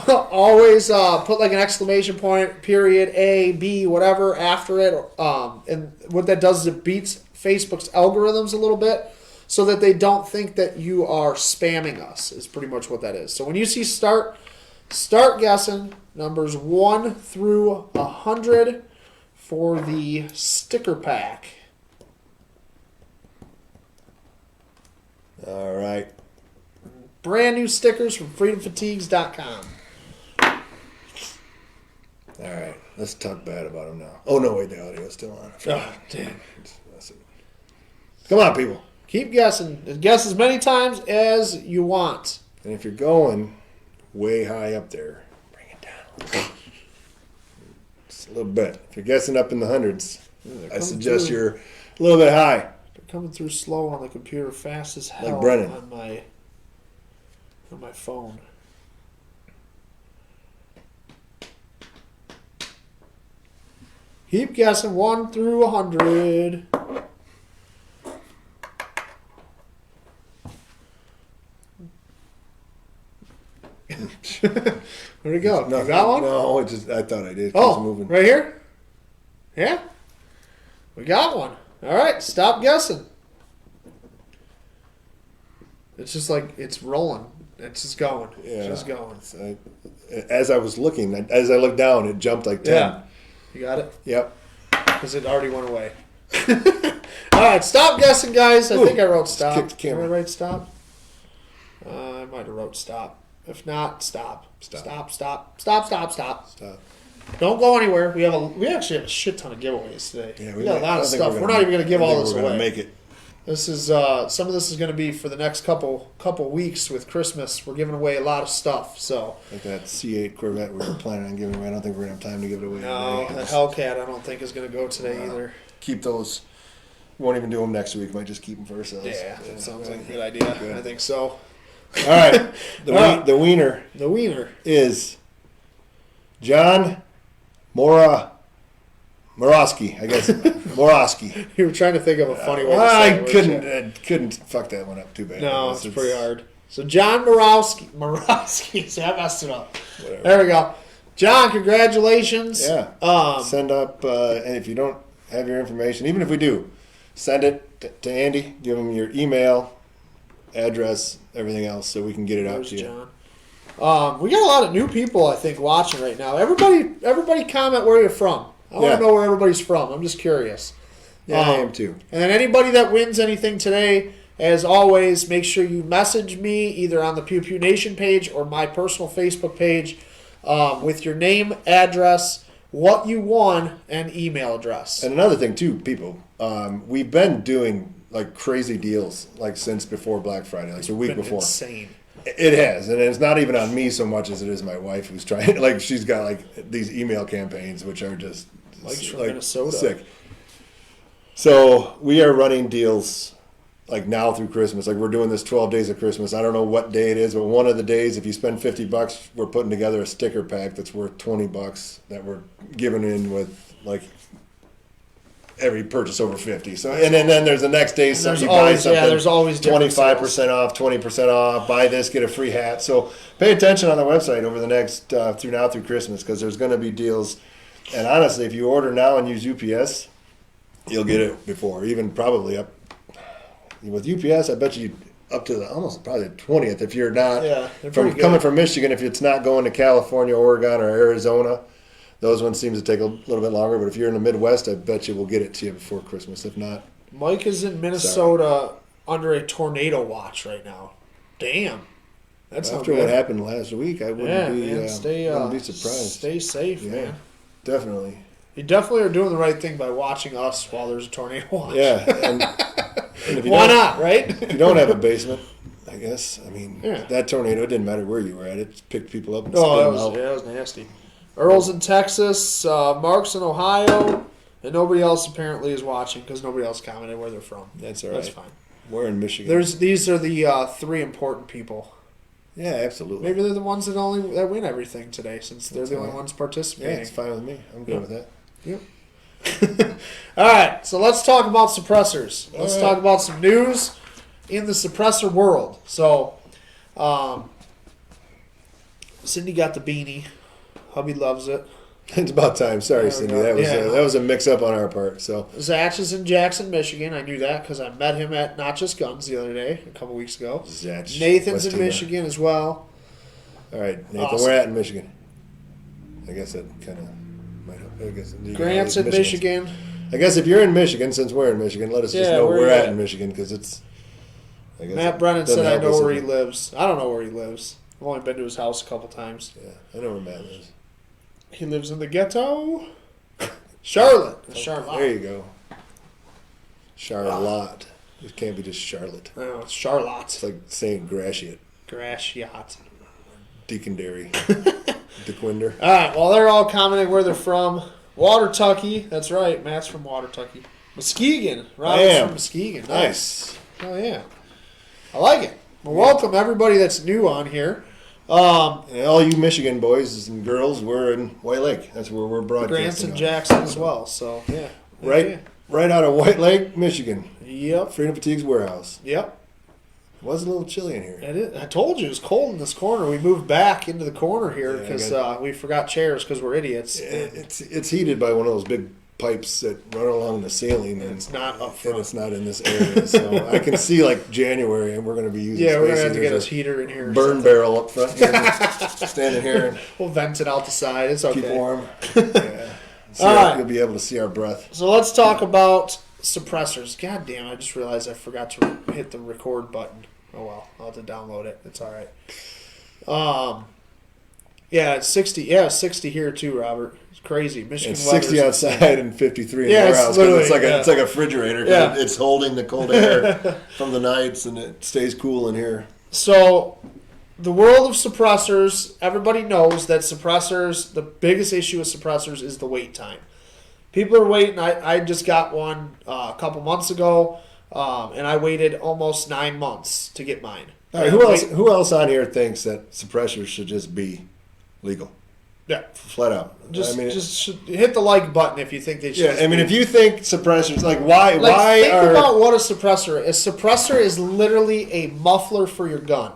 Always put like an exclamation point, period, A, B, whatever after it. And what that does is it beats Facebook's algorithms a little bit so that they don't think that you are spamming us is pretty much what that is. So when you see start guessing numbers 1 through 100 for the sticker pack. All right. Brand new stickers from freedomfatigues.com. All right, let's talk bad about him now. Oh, no, wait, the audio's still on. Oh, damn. Come on, people. Keep guessing. Guess as many times as you want. And if you're going way high up there, bring it down. Just a little bit. If you're guessing up in the hundreds, I suggest you're a little bit high. They're coming through slow on the computer, fast as hell Like Brennan. on my phone. Keep guessing 1 through 100. Where'd it go? No, You got one? No, I thought I did. Oh, moving. right here? Yeah? We got one. All right, stop guessing. It's just like, it's rolling. It's just going. Yeah. It's just going. As I was looking, as I looked down, it jumped like 10. You got it? Yep. Because it already went away. All right, stop guessing, guys. I think I wrote stop. Kick the camera. Did I write stop? I might have wrote stop. If not, stop. Stop. Stop. Don't go anywhere. We actually have a shit ton of giveaways today. Yeah, we got a lot of stuff. We're not even going to give all this away. Make it. This is some of this is going to be for the next couple weeks with Christmas. We're giving away a lot of stuff. So like that C8 Corvette we were planning on giving away. I don't think we're going to have time to give it away. No, the Hellcat I don't think is going to go today either. Keep those. We won't even do them next week. Might just keep them for ourselves. Yeah, that sounds like a good idea. Good. I think so. All right. The wiener. The wiener is John Morosky, I guess. Morosky. You were trying to think of a funny way to say I it. couldn't fuck that one up too bad. No, it's pretty hard. So John Morosky. See, I messed it up. Whatever. There we go. John, congratulations. Yeah. Send up, and if you don't have your information, even if we do, send it to Andy. Give him your email, address, everything else, so we can get it out to you. John. We got a lot of new people, I think, watching right now. Everybody comment where you're from. I want to know where everybody's from. I'm just curious. Yeah, I am too. And then anybody that wins anything today, as always, make sure you message me either on the Pew Pew Nation page or my personal Facebook page with your name, address, what you won, and email address. And another thing too, people, we've been doing like crazy deals like since before Black Friday, like the week before. Insane. It has, and it's not even on me so much as it is my wife who's trying. Like she's got like these email campaigns which are just from Minnesota. Sick. So we are running deals like now through Christmas. Like we're doing this 12 days of Christmas. I don't know what day it is, but one of the days, if you spend $50, we're putting together a sticker pack that's worth $20 that we're giving in with like every purchase over 50. So and then there's the next day something you buy something. Yeah, there's always 25% off, 20% off. Buy this, get a free hat. So pay attention on the website over the next through Christmas because there's going to be deals. And honestly, if you order now and use UPS, you'll get it before, even probably up with UPS. I bet you up to almost probably the 20th if you're not coming from Michigan. If it's not going to California, Oregon, or Arizona. Those ones seem to take a little bit longer, but if you're in the Midwest, I bet you we'll get it to you before Christmas. If not, Mike is in Minnesota under a tornado watch right now. Damn, that's after what happened last week. I wouldn't wouldn't be surprised. Stay safe, man. Definitely. You definitely are doing the right thing by watching us while there's a tornado watch. Yeah, and if you why not, right? If you don't have a basement, I guess. I mean, that tornado, it didn't matter where you were at. It picked people up and spit them out. That was nasty. Earl's in Texas, Mark's in Ohio, and nobody else apparently is watching because nobody else commented where they're from. That's all right. That's fine. We're in Michigan. These are the three important people. Yeah, absolutely. Maybe they're the ones that win everything today since they're the only ones participating. Yeah, it's fine with me. I'm good with that. Yep. All right, so let's talk about suppressors. Let's talk about some news in the suppressor world. So, Cindy got the beanie. Hubby loves it. It's about time. Sorry, Cindy. That was a mix-up on our part. So Zach is in Jackson, Michigan. I knew that because I met him at Not Just Guns the other day, a couple weeks ago. Zach, Nathan's in Michigan as well. All right, Nathan, awesome. We're at in Michigan. I guess that kind of might help. I guess Grant's in Michigan. I guess if you're in Michigan, since we're in Michigan, let us just know where we're at in Michigan because it's. I guess Matt Brennan said I know where he lives. I don't know where he lives. I've only been to his house a couple times. Yeah, I know where Matt lives. He lives in the ghetto. Charlotte. Charlotte. There you go. Charlotte. It can't be just Charlotte. No, it's Charlotte. It's like saying Gratiot. Gratiot. Deaconderry. DeQuinder. All right, well, they're all commenting where they're from. Watertucky. That's right. Matt's from Watertucky. Muskegon. Robin's from Muskegon. Nice. Oh, yeah. I like it. Well, welcome everybody that's new on here. And all you Michigan boys and girls, we're in White Lake. That's where we're broadcasting. Grants and Jackson as well. So yeah, right out of White Lake, Michigan. Yep. Freedom Fatigues warehouse. Yep. It was a little chilly in here. It is. I told you it was cold in this corner. We moved back into the corner here because we forgot chairs because we're idiots. It's heated by one of those big pipes that run along the ceiling, and it's not up front. And it's not in this area, so I can see like January, and we're going to be using. Yeah, we're going to have to get a heater in here. Burn barrel up front, here, standing here. We'll vent it out the side. It's okay. Keep warm. Yeah. You'll be able to see our breath. So let's talk about suppressors. God damn, I just realized I forgot to hit the record button. Oh well, I'll have to download it. It's all right. Yeah, it's 60. Yeah, 60 here too, Robert. It's crazy. Michigan It's 60 outside and 53 in the warehouse. It's like a refrigerator. Yeah. It's holding the cold air from the nights, and it stays cool in here. So, the world of suppressors, everybody knows that suppressors, the biggest issue with suppressors is the wait time. People are waiting. I just got one a couple months ago, and I waited almost 9 months to get mine. All right, who else on here thinks that suppressors should just be legal? Yeah. Flat out. Just hit the like button if you think they should. Yeah, I mean, if you think suppressors, why think about what a suppressor is. A suppressor is literally a muffler for your gun.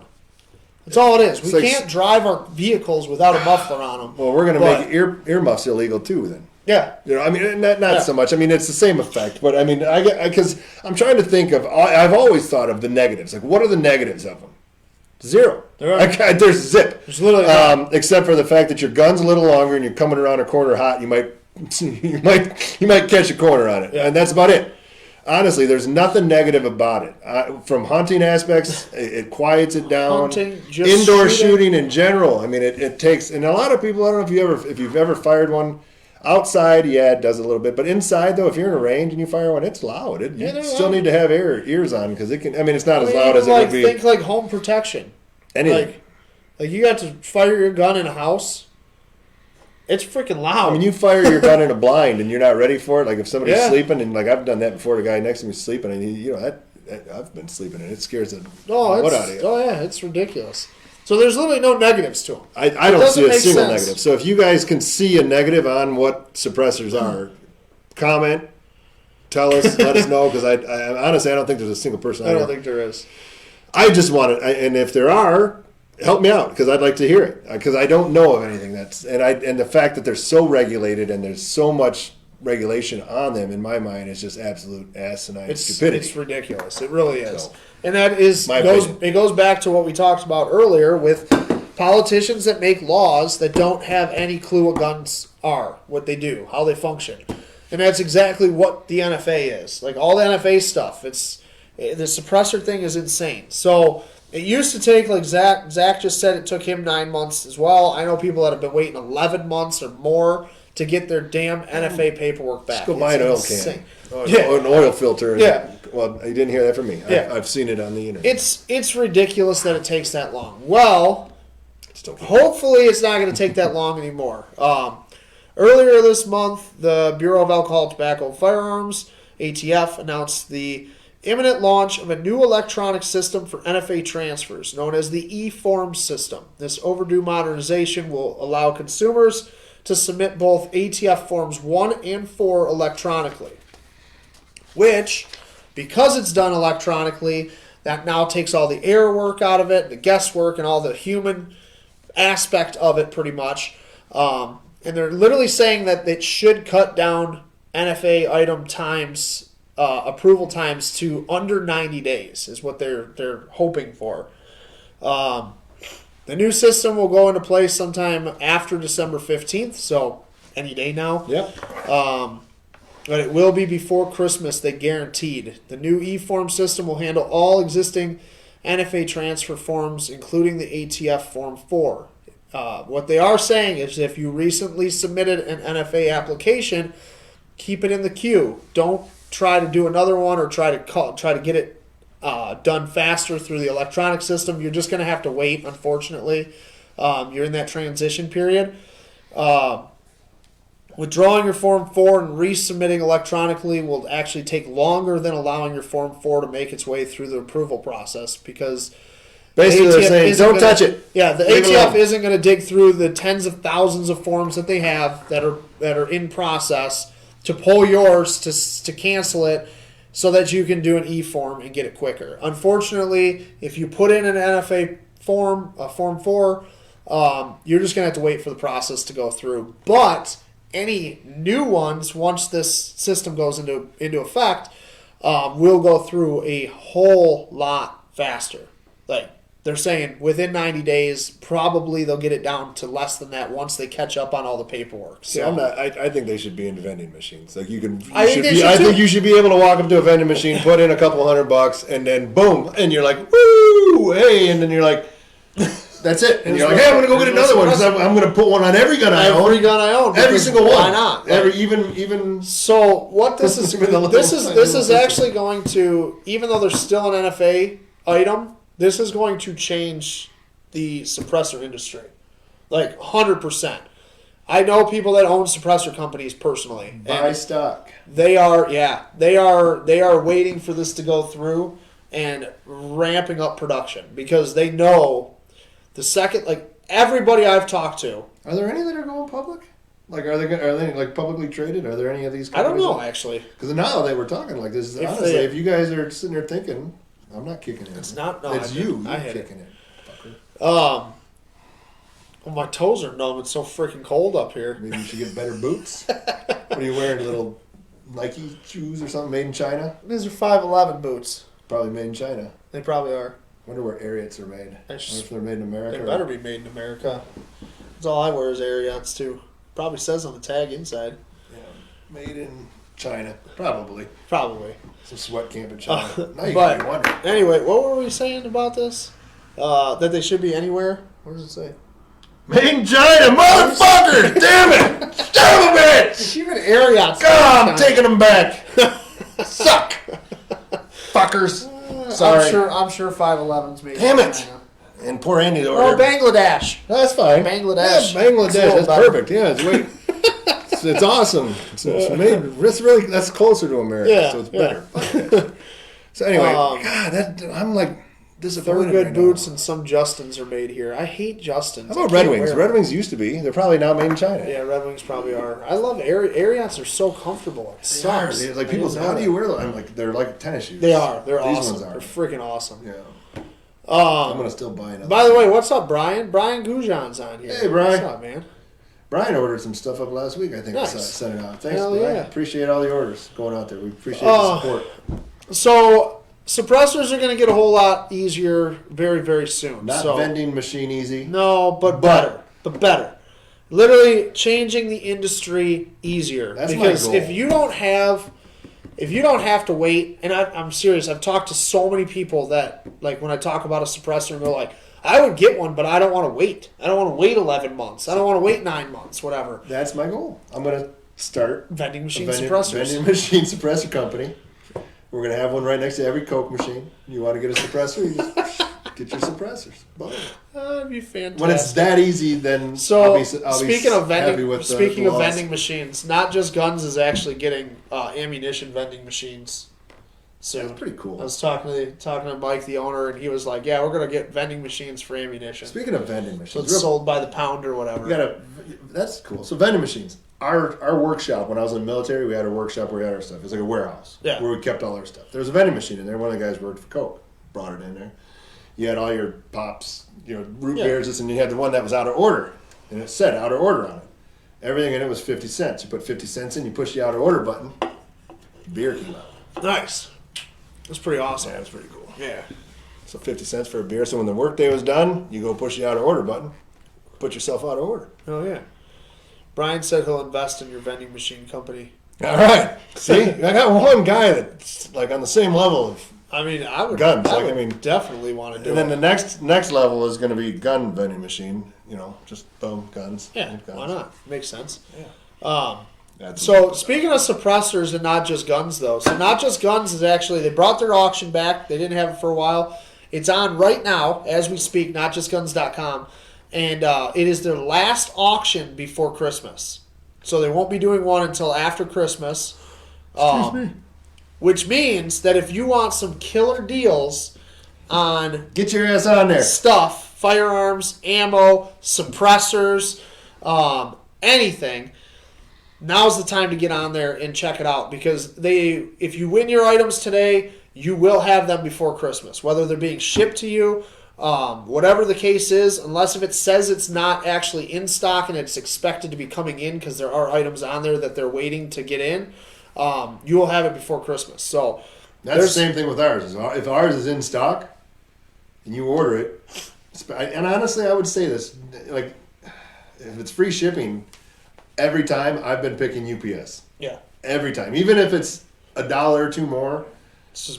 That's all it is. We can't drive our vehicles without a muffler on them. Well, we're going to make earmuffs illegal too then. Yeah. I mean, not so much. I mean, it's the same effect. But, I mean, because I'm trying to think of, I've always thought of the negatives. What are the negatives of them? Zero. There's zip. There's literally except for the fact that your gun's a little longer and you're coming around a corner hot, you might catch a corner on it. Yeah. And that's about it. Honestly, there's nothing negative about it. From hunting aspects, it quiets it down. Indoor shooting in general. I mean, it takes, and a lot of people, I don't know if you've ever fired one outside. Yeah, it does a little bit, but inside though, if you're in a range and you fire one, it's loud. You still need to have ears on because it can. I mean, it's not as loud as it would be. Think like home protection. Anything. Like you got to fire your gun in a house. It's freaking loud. I mean, you fire your gun in a blind and you're not ready for it. Like if somebody's sleeping, and I've done that before. The guy next to me is sleeping, and I've been sleeping, and it scares the what out of you. Oh yeah, it's ridiculous. So there's literally no negatives to them. I don't see a single negative. So if you guys can see a negative on what suppressors are, comment, tell us, let us know. Because I honestly, I don't think there's a single person. I don't think there is. I just want it, and if there are, help me out because I'd like to hear it because I don't know of anything and the fact that they're so regulated and there's so much regulation on them in my mind is just absolute asinine stupidity. It's ridiculous. It really is. So, and that goes back to what we talked about earlier with politicians that make laws that don't have any clue what guns are, what they do, how they function. And that's exactly what the NFA is. Like all the NFA stuff, the suppressor thing is insane. So it used to take, like Zach just said, it took him 9 months as well. I know people that have been waiting 11 months or more to get their damn NFA paperwork back. Just go buy an oil can. An oil filter. Yeah. Well, you didn't hear that from me. Yeah. I've seen it on the internet. It's ridiculous that it takes that long. Well, hopefully it's not going to take that long anymore. Earlier this month, the Bureau of Alcohol, Tobacco, and Firearms, ATF, announced the imminent launch of a new electronic system for NFA transfers, known as the e-form system. This overdue modernization will allow consumers to submit both ATF Forms 1 and 4 electronically, which, because it's done electronically, that now takes all the error work out of it, the guesswork, and all the human aspect of it pretty much. And they're literally saying that it should cut down NFA item times, approval times to under 90 days is what they're hoping for. The new system will go into place sometime after December 15th, so any day now. Yep. But it will be before Christmas, they guaranteed. The new e-form system will handle all existing NFA transfer forms, including the ATF Form 4. What they are saying is if you recently submitted an NFA application, keep it in the queue. Don't try to do another one or try to get it done faster through the electronic system. You're just going to have to wait, unfortunately. You're in that transition period. Withdrawing your Form 4 and resubmitting electronically will actually take longer than allowing your Form 4 to make its way through the approval process because basically they're saying, don't touch it. Yeah, the ATF isn't going to dig through the tens of thousands of forms that they have that are in process to pull yours to cancel it so that you can do an e-form and get it quicker. Unfortunately, if you put in an NFA form, a Form 4, you're just going to have to wait for the process to go through. But any new ones, once this system goes into effect, will go through a whole lot faster. Like they're saying within 90 days, probably they'll get it down to less than that once they catch up on all the paperwork. So See, I think they should be into vending machines. Like I think you should be able to walk up to a vending machine, put in a couple $100, and then boom, and you're like, woo, hey, and then you're like, that's it. And you're like, hey, I'm gonna go get another one because I'm gonna put one on every gun I own. Every gun I own. Every single one. Why not? Even. So what this is this is actually going to, even though there's still an NFA item, this is going to change the suppressor industry, like 100%. I know people that own suppressor companies personally. Buy stock. They are waiting for this to go through and ramping up production because they know the second, like everybody I've talked to. Are there any that are going public? Like, are they like publicly traded? Are there any of these companies? I don't know, actually. Because now they were talking like this. Honestly, if you guys are sitting there thinking, I'm not kicking it. It's not. No, it's you. I You're hit kicking it. Fucker. Well, my toes are numb. It's so freaking cold up here. Maybe you should get better boots. What are you wearing? Little Nike shoes or something made in China? These are 511 boots. Probably made in China. They probably are. Wonder where Ariats are made. I wonder if they're made in America. They better be made in America. That's all I wear is Ariats too. Probably says on the tag inside. Yeah, made in China. Probably. Some sweat camp in China. Now you but can be wondering. anyway, what were we saying about this? That they should be anywhere. What does it say? Made in China, motherfucker! Damn it! Son of a bitch! Even Ariats. God, I'm taking them back. Suck, fuckers. Sorry. I'm sure 511's made. Damn in it. China. And poor Andy over Oh, there. Bangladesh. That's fine. Bangladesh. Yeah, Bangladesh. It's a little That's better. perfect. Yeah, it's awesome. It's made. That's closer to America, Yeah, so it's yeah. better. So anyway, God, I'm like disappointed. They're good right boots, now. and some Justins are made here. I hate Justins. How about Red Wings? Red Wings used to be. They're probably now made in China. Yeah, Red Wings probably are. I love Ariats. Are so comfortable. It sucks. Like people say, how do you wear them? I'm like, they're like tennis shoes. They are. They're These awesome. ones are. They're freaking awesome. Yeah. I'm gonna still buy another. By the way, what's up, Brian? Brian Goujon's on here. Hey, Brian. What's up, man? Brian ordered some stuff up last week. I think Nice. I sent it out. Thanks, Hell Brian. yeah. Appreciate all the orders going out there. We appreciate the support. So suppressors are going to get a whole lot easier very, very soon. Not so, vending machine easy. No, but better. But better. Literally changing the industry easier. That's because my goal. if you don't have to wait, and I'm serious, I've talked to so many people that, like, when I talk about a suppressor, and they're like, I would get one, but I don't want to wait. I don't want to wait 11 months. I don't want to wait 9 months, whatever. That's my goal. I'm going to start Vending machine a suppressors. vending machine suppressor company. We're going to have one right next to every Coke machine. You want to get a suppressor? You just get your suppressors. Boom. That'd be fantastic. When it's that easy, then So I'll be speaking of happy vending, with speaking the of laws. vending machines, Not Just Guns is actually getting ammunition vending machines soon. That's pretty cool. I was talking to Mike, the owner, and he was like, "Yeah, we're gonna get vending machines for ammunition. Speaking of vending So machines, it's sold by the pound or whatever." that's cool. So vending machines. Our workshop, when I was in the military, we had a workshop where we had our stuff. It was like a warehouse where we kept all our stuff. There was a vending machine in there. One of the guys worked for Coke, brought it in there. You had all your pops, root beers, and you had the one that was out of order, and it said out of order on it. Everything in it was 50 cents. You put 50 cents in, you push the out of order button, beer came out. Nice. That's pretty awesome. Yeah, it was pretty cool. Yeah. So 50 cents for a beer. So when the workday was done, you go push the out of order button, put yourself out of order. Oh yeah. Brian said he'll invest in your vending machine company. All right. See, I got one guy that's like on the same level of. I mean, I would. Guns, I like, would I mean, definitely want to do And then it. the next level is going to be gun vending machine. Just boom, guns. Yeah, guns. why not? Makes sense. Yeah. So speaking of suppressors and Not Just Guns, though, so Not Just Guns is actually, they brought their auction back. They didn't have it for a while. It's on right now as we speak, notjustguns.com, and it is their last auction before Christmas. So they won't be doing one until after Christmas. Excuse me. Which means that if you want some killer deals on Get your ass on there. stuff, firearms, ammo, suppressors, anything, now's the time to get on there and check it out, because if you win your items today, you will have them before Christmas, whether they're being shipped to you, whatever the case is, unless if it says it's not actually in stock and it's expected to be coming in because there are items on there that they're waiting to get in, you will have it before Christmas. So That's the same thing with ours. If ours is in stock, and you order it, and honestly, I would say this, like, if it's free shipping, every time I've been picking UPS. Yeah. Every time. Even if it's $1 or $2 more.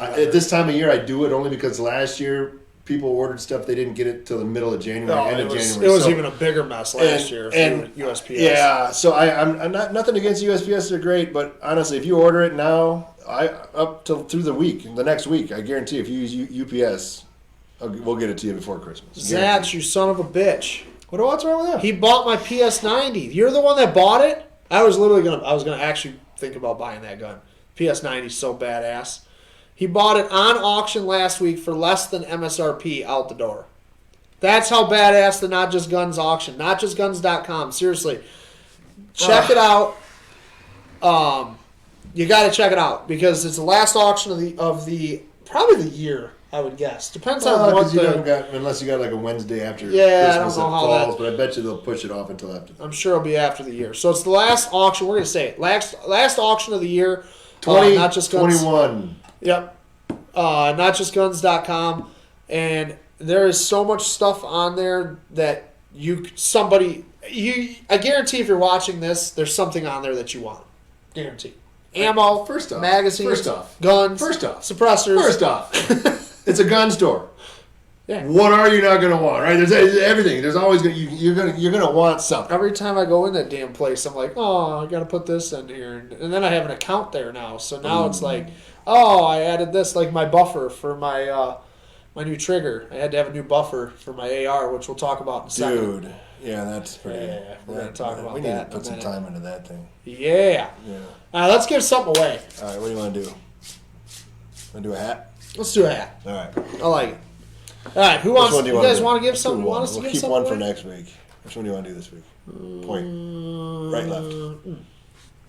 At this time of year, I do it only because last year people ordered stuff, they didn't get it till the middle of January, end of January. It was even a bigger mess last year for USPS. Yeah, so I'm not nothing against USPS, they're great, but honestly, if you order it now, up till through the next week, I guarantee if you use UPS, we'll get it to you before Christmas. Zach, you son of a bitch. What's wrong with that? He bought my PS90. You're the one that bought it? I was gonna actually think about buying that gun. PS90 is so badass. He bought it on auction last week for less than MSRP out the door. That's how badass the Not Just Guns auction. NotJustGuns.com. Seriously. Check it out. You got to check it out because it's the last auction of the probably the year, I would guess. Depends on what unless you got like a Wednesday after Christmas I don't know how falls, but I bet you they'll push it off until after. I'm sure it'll be after the year. So it's the last auction. We're going to say it. Last auction of the year. 20, Not Just Guns. 21. Yep. NotJustGuns.com. And there is so much stuff on there that I guarantee if you're watching this, there's something on there that you want. Guarantee. Ammo, first off, magazines, guns, suppressors. First off, it's a gun store. Yeah. What are you not going to want, right? There's everything. There's always you're gonna want something. Every time I go in that damn place, I'm like, oh, I got to put this in here, and then I have an account there now. So now it's like, oh, I added this, like my buffer for my my new trigger. I had to have a new buffer for my AR, which we'll talk about in a second. Dude, yeah, that's pretty. Yeah, we're gonna talk about that. We need to put some time into that thing. Yeah. Let's give something away. All right, what do you want to do? Want to do a hat? Let's do a hat. All right. I like it. All right, who wants? You guys want to give something? We'll to give keep something one away? for next week. Which one do you want to do this week? Point. Right, left.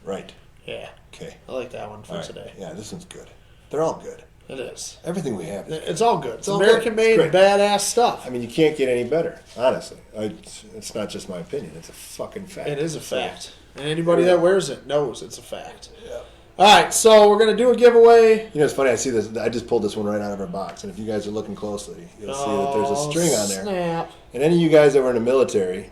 Right. Yeah. Okay. I like that one for today. Yeah, this one's good. They're all good. It is. Everything we have. It's all good. It's American-made, badass stuff. I mean, you can't get any better. Honestly, it's not just my opinion. It's a fucking fact. It is a fact, and anybody that wears it knows it's a fact. Yeah. All right, so we're gonna do a giveaway. You know, it's funny. I see this. I just pulled this one right out of our box, and if you guys are looking closely, you'll see that there's a string on there. Snap. And any of you guys that were in the military,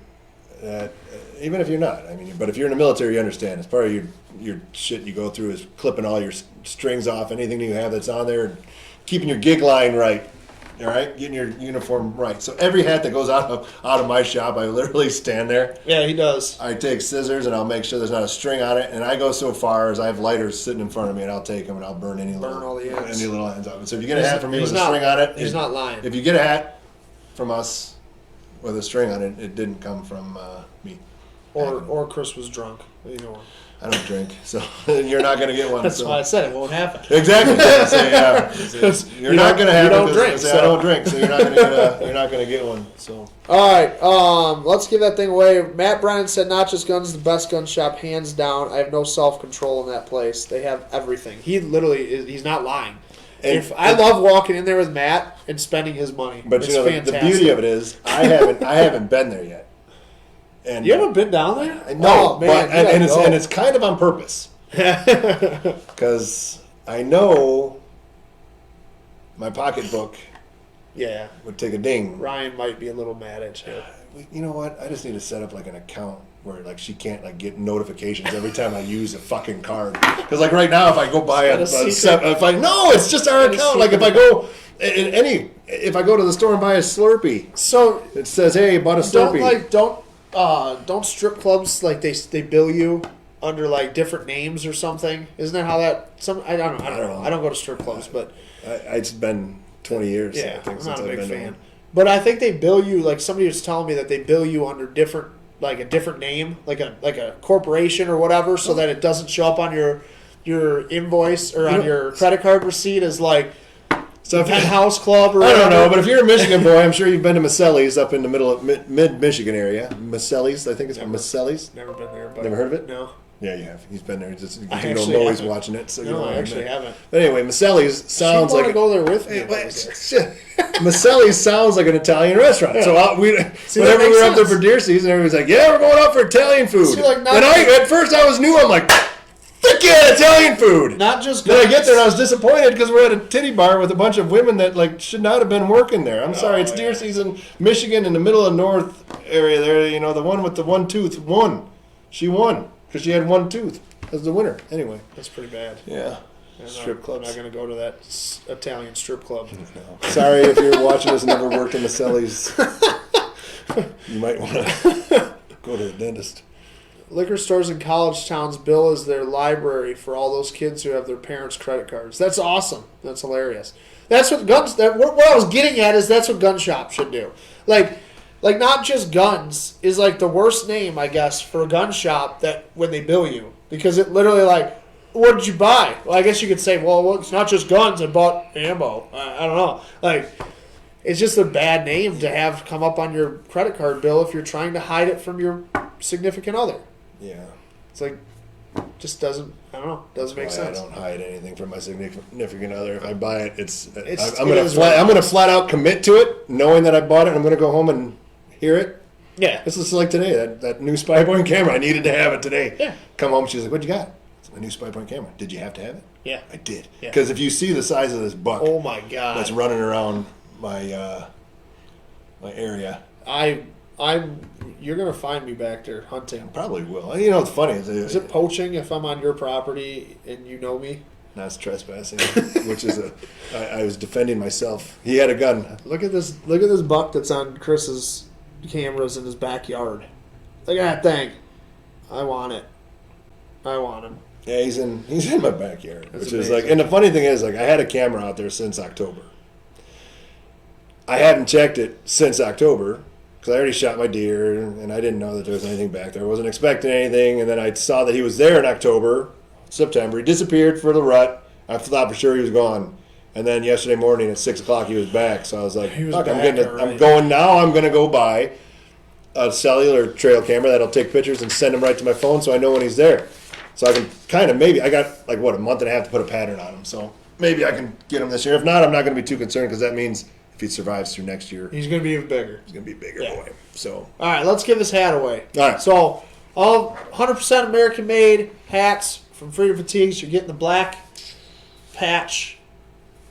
even if you're not, I mean, but if you're in the military, you understand. It's part of your shit you go through is clipping all your strings off, anything you have that's on there, keeping your gig line right. All right, getting your uniform right. So every hat that goes out of my shop, I literally stand there. Yeah, he does. I take scissors and I'll make sure there's not a string on it. And I go so far as I have lighters sitting in front of me, and I'll take them and I'll burn all the ends. any little ends off it. So if you get a hat from me with a string on it, he's not lying. If you get a hat from us with a string on it, it didn't come from me. Or Chris was drunk. Either one. I don't drink, so you're not going to get one. That's why I said it won't happen. Exactly. You're not going to have it. Don't drink. I don't drink, so you're not going to get one. So. All right, let's give that thing away. Matt Brennan said, "Not Just Guns, the best gun shop, hands down. I have no self-control in that place. They have everything." He literally he's not lying. I love walking in there with Matt and spending his money. But it's fantastic. The beauty of it is, I haven't been there yet. And you haven't been down there? No, man, and it's kind of on purpose. Because I know my pocketbook would take a ding. Ryan might be a little mad at you. You know what? I just need to set up like an account where like she can't like get notifications every time I use a fucking card. Because like right now, if I go buy it's just our account. Like if I go if I go to the store and buy a Slurpee, so it says, "Hey, bought a Slurpee." Don't strip clubs like they bill you under like different names or something? Isn't that how that? I don't know. I don't go to strip clubs, but it's been 20 years. Yeah, I think, I'm since not a I've big been fan. But I think they bill you like somebody was telling me that they bill you under a different name, like a corporation or whatever, so that it doesn't show up on your invoice or on your credit card receipt as like. So Penthouse Club or whatever. I don't know, but if you're a Michigan boy, I'm sure you've been to Maselli's up in the middle of mid-Michigan area. Maselli's, I think it's Maselli's. Never been there. But never heard of it? No. Yeah, you have. He's been there. Just, you don't know he's watching it. So I actually haven't. But anyway, Maselli's sounds like... to go there with me. Maselli's sounds like an Italian restaurant. Yeah. So whenever we were up there for deer season, everybody's like, "Yeah, we're going out for Italian food." See, like, and at first I was new. I'm like... Fuck yeah, Italian food. Not just Then guns. I get there and I was disappointed because we're at a titty bar with a bunch of women that like should not have been working there. I'm sorry, it's deer season. Michigan in the middle of North area there, you know, the one with the one tooth won. She won because she had one tooth as the winner. Anyway. That's pretty bad. Yeah. Strip clubs. I'm not going to go to that Italian strip club. No. Sorry if you're watching this and never worked in the cellies. You might want to go to the dentist. Liquor stores in college towns bill as their library for all those kids who have their parents' credit cards. That's awesome. That's hilarious. That's what guns. What I was getting at is that's what gun shops should do. Like not just guns is like the worst name, I guess, for a gun shop that when they bill you, because it literally like, what did you buy? Well, I guess you could say, well, it's not just guns. I bought ammo. I don't know. Like, it's just a bad name to have come up on your credit card bill if you're trying to hide it from your significant other. Yeah. It's like, just doesn't, I don't know, doesn't make sense. I don't hide anything from my significant other. If I buy it, I'm I'm gonna flat out commit to it, knowing that I bought it, and I'm gonna go home and hear it. Yeah. This is like today, that new spy point camera. I needed to have it today. Yeah. Come home, she's like, "What'd you got?" It's my new spy point camera. Did you have to have it? Yeah. I did. Yeah. Because if you see the size of this buck, Oh my God. that's running around my my area. You're gonna find me back there hunting. Probably will. You know what's funny Is it poaching if I'm on your property and you know me? that's trespassing, which is I was defending myself. He had a gun. Look at this buck that's on Chris's cameras in his backyard. Look at that thing. I want it. I want him. Yeah, he's in my backyard, That's which is amazing. like. And the funny thing is, like, I had a camera out there since October. I hadn't checked it since October because I already shot my deer, and I didn't know that there was anything back there. I wasn't expecting anything, and then I saw that he was there in October, September. He disappeared for the rut. I thought for sure he was gone, and then yesterday morning at 6 o'clock he was back. So I was like, He was "Fuck, back I'm already." going now. I'm gonna go buy a cellular trail camera that'll take pictures and send them right to my phone, so I know when he's there." So I can kind of maybe, I got like a month and a half to put a pattern on him. So maybe I can get him this year. If not, I'm not going to be too concerned because that means if he survives through next year, He's gonna be even bigger. he's going to be a bigger Yeah. boy. So All right, let's give this hat away. All right. So, all 100% American-made hats from Freedom Fatigues. You're getting the black patch.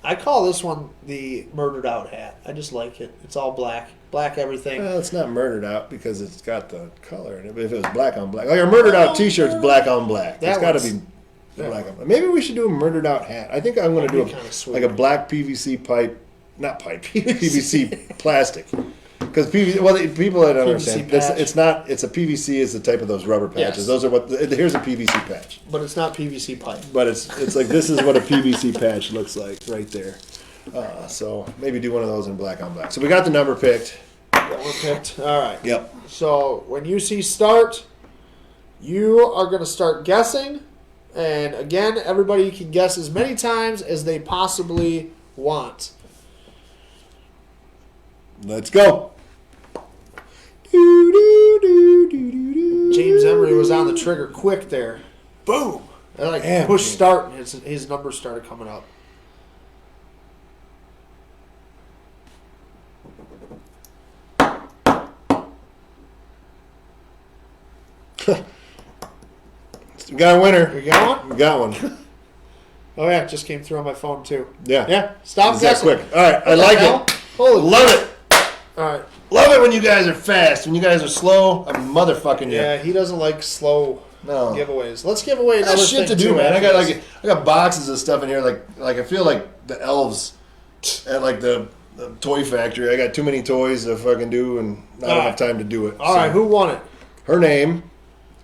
I call this one the murdered out hat. I just like it. It's all black. Black everything. well, it's not murdered out because it's got the color in it. But if it was black on black, like our murdered out T-shirt's black on black. That It's got to one's- be black on black. Maybe we should do a murdered out hat. I think I'm going to do That'd be kinda sweet. like a black PVC pipe, not pipe, PVC plastic. Because people that don't understand, patch. it's not. It's a PVC is the type of those rubber patches. Yes. Those are what. Here's a PVC patch. But it's not PVC pipe. But it's like this is what a PVC patch looks like right there. So maybe do one of those in black on black. So we got the number picked. That one picked. All right. Yep. So when you see start, you are going to start guessing. And again, everybody can guess as many times as they possibly want. Let's go. James Emery was on the trigger quick there. Boom. I like Damn, push James. start and his numbers started coming up. We got a winner. You got one? We got one. Oh yeah, it just came through on my phone too. Yeah. Yeah. Stop Is that guessing. quick? All right. I What the like hell? it. Holy Love it. All right. Love it when you guys are fast. When you guys are slow, I'm motherfucking you. Yeah, he doesn't like slow No. giveaways. Let's give away I another got shit thing to do, too man. I after got this. I got boxes of stuff in here. Like I feel like the elves at like the toy factory. I got too many toys to fucking do and not All right. enough time to do it. All right, who won it? Her name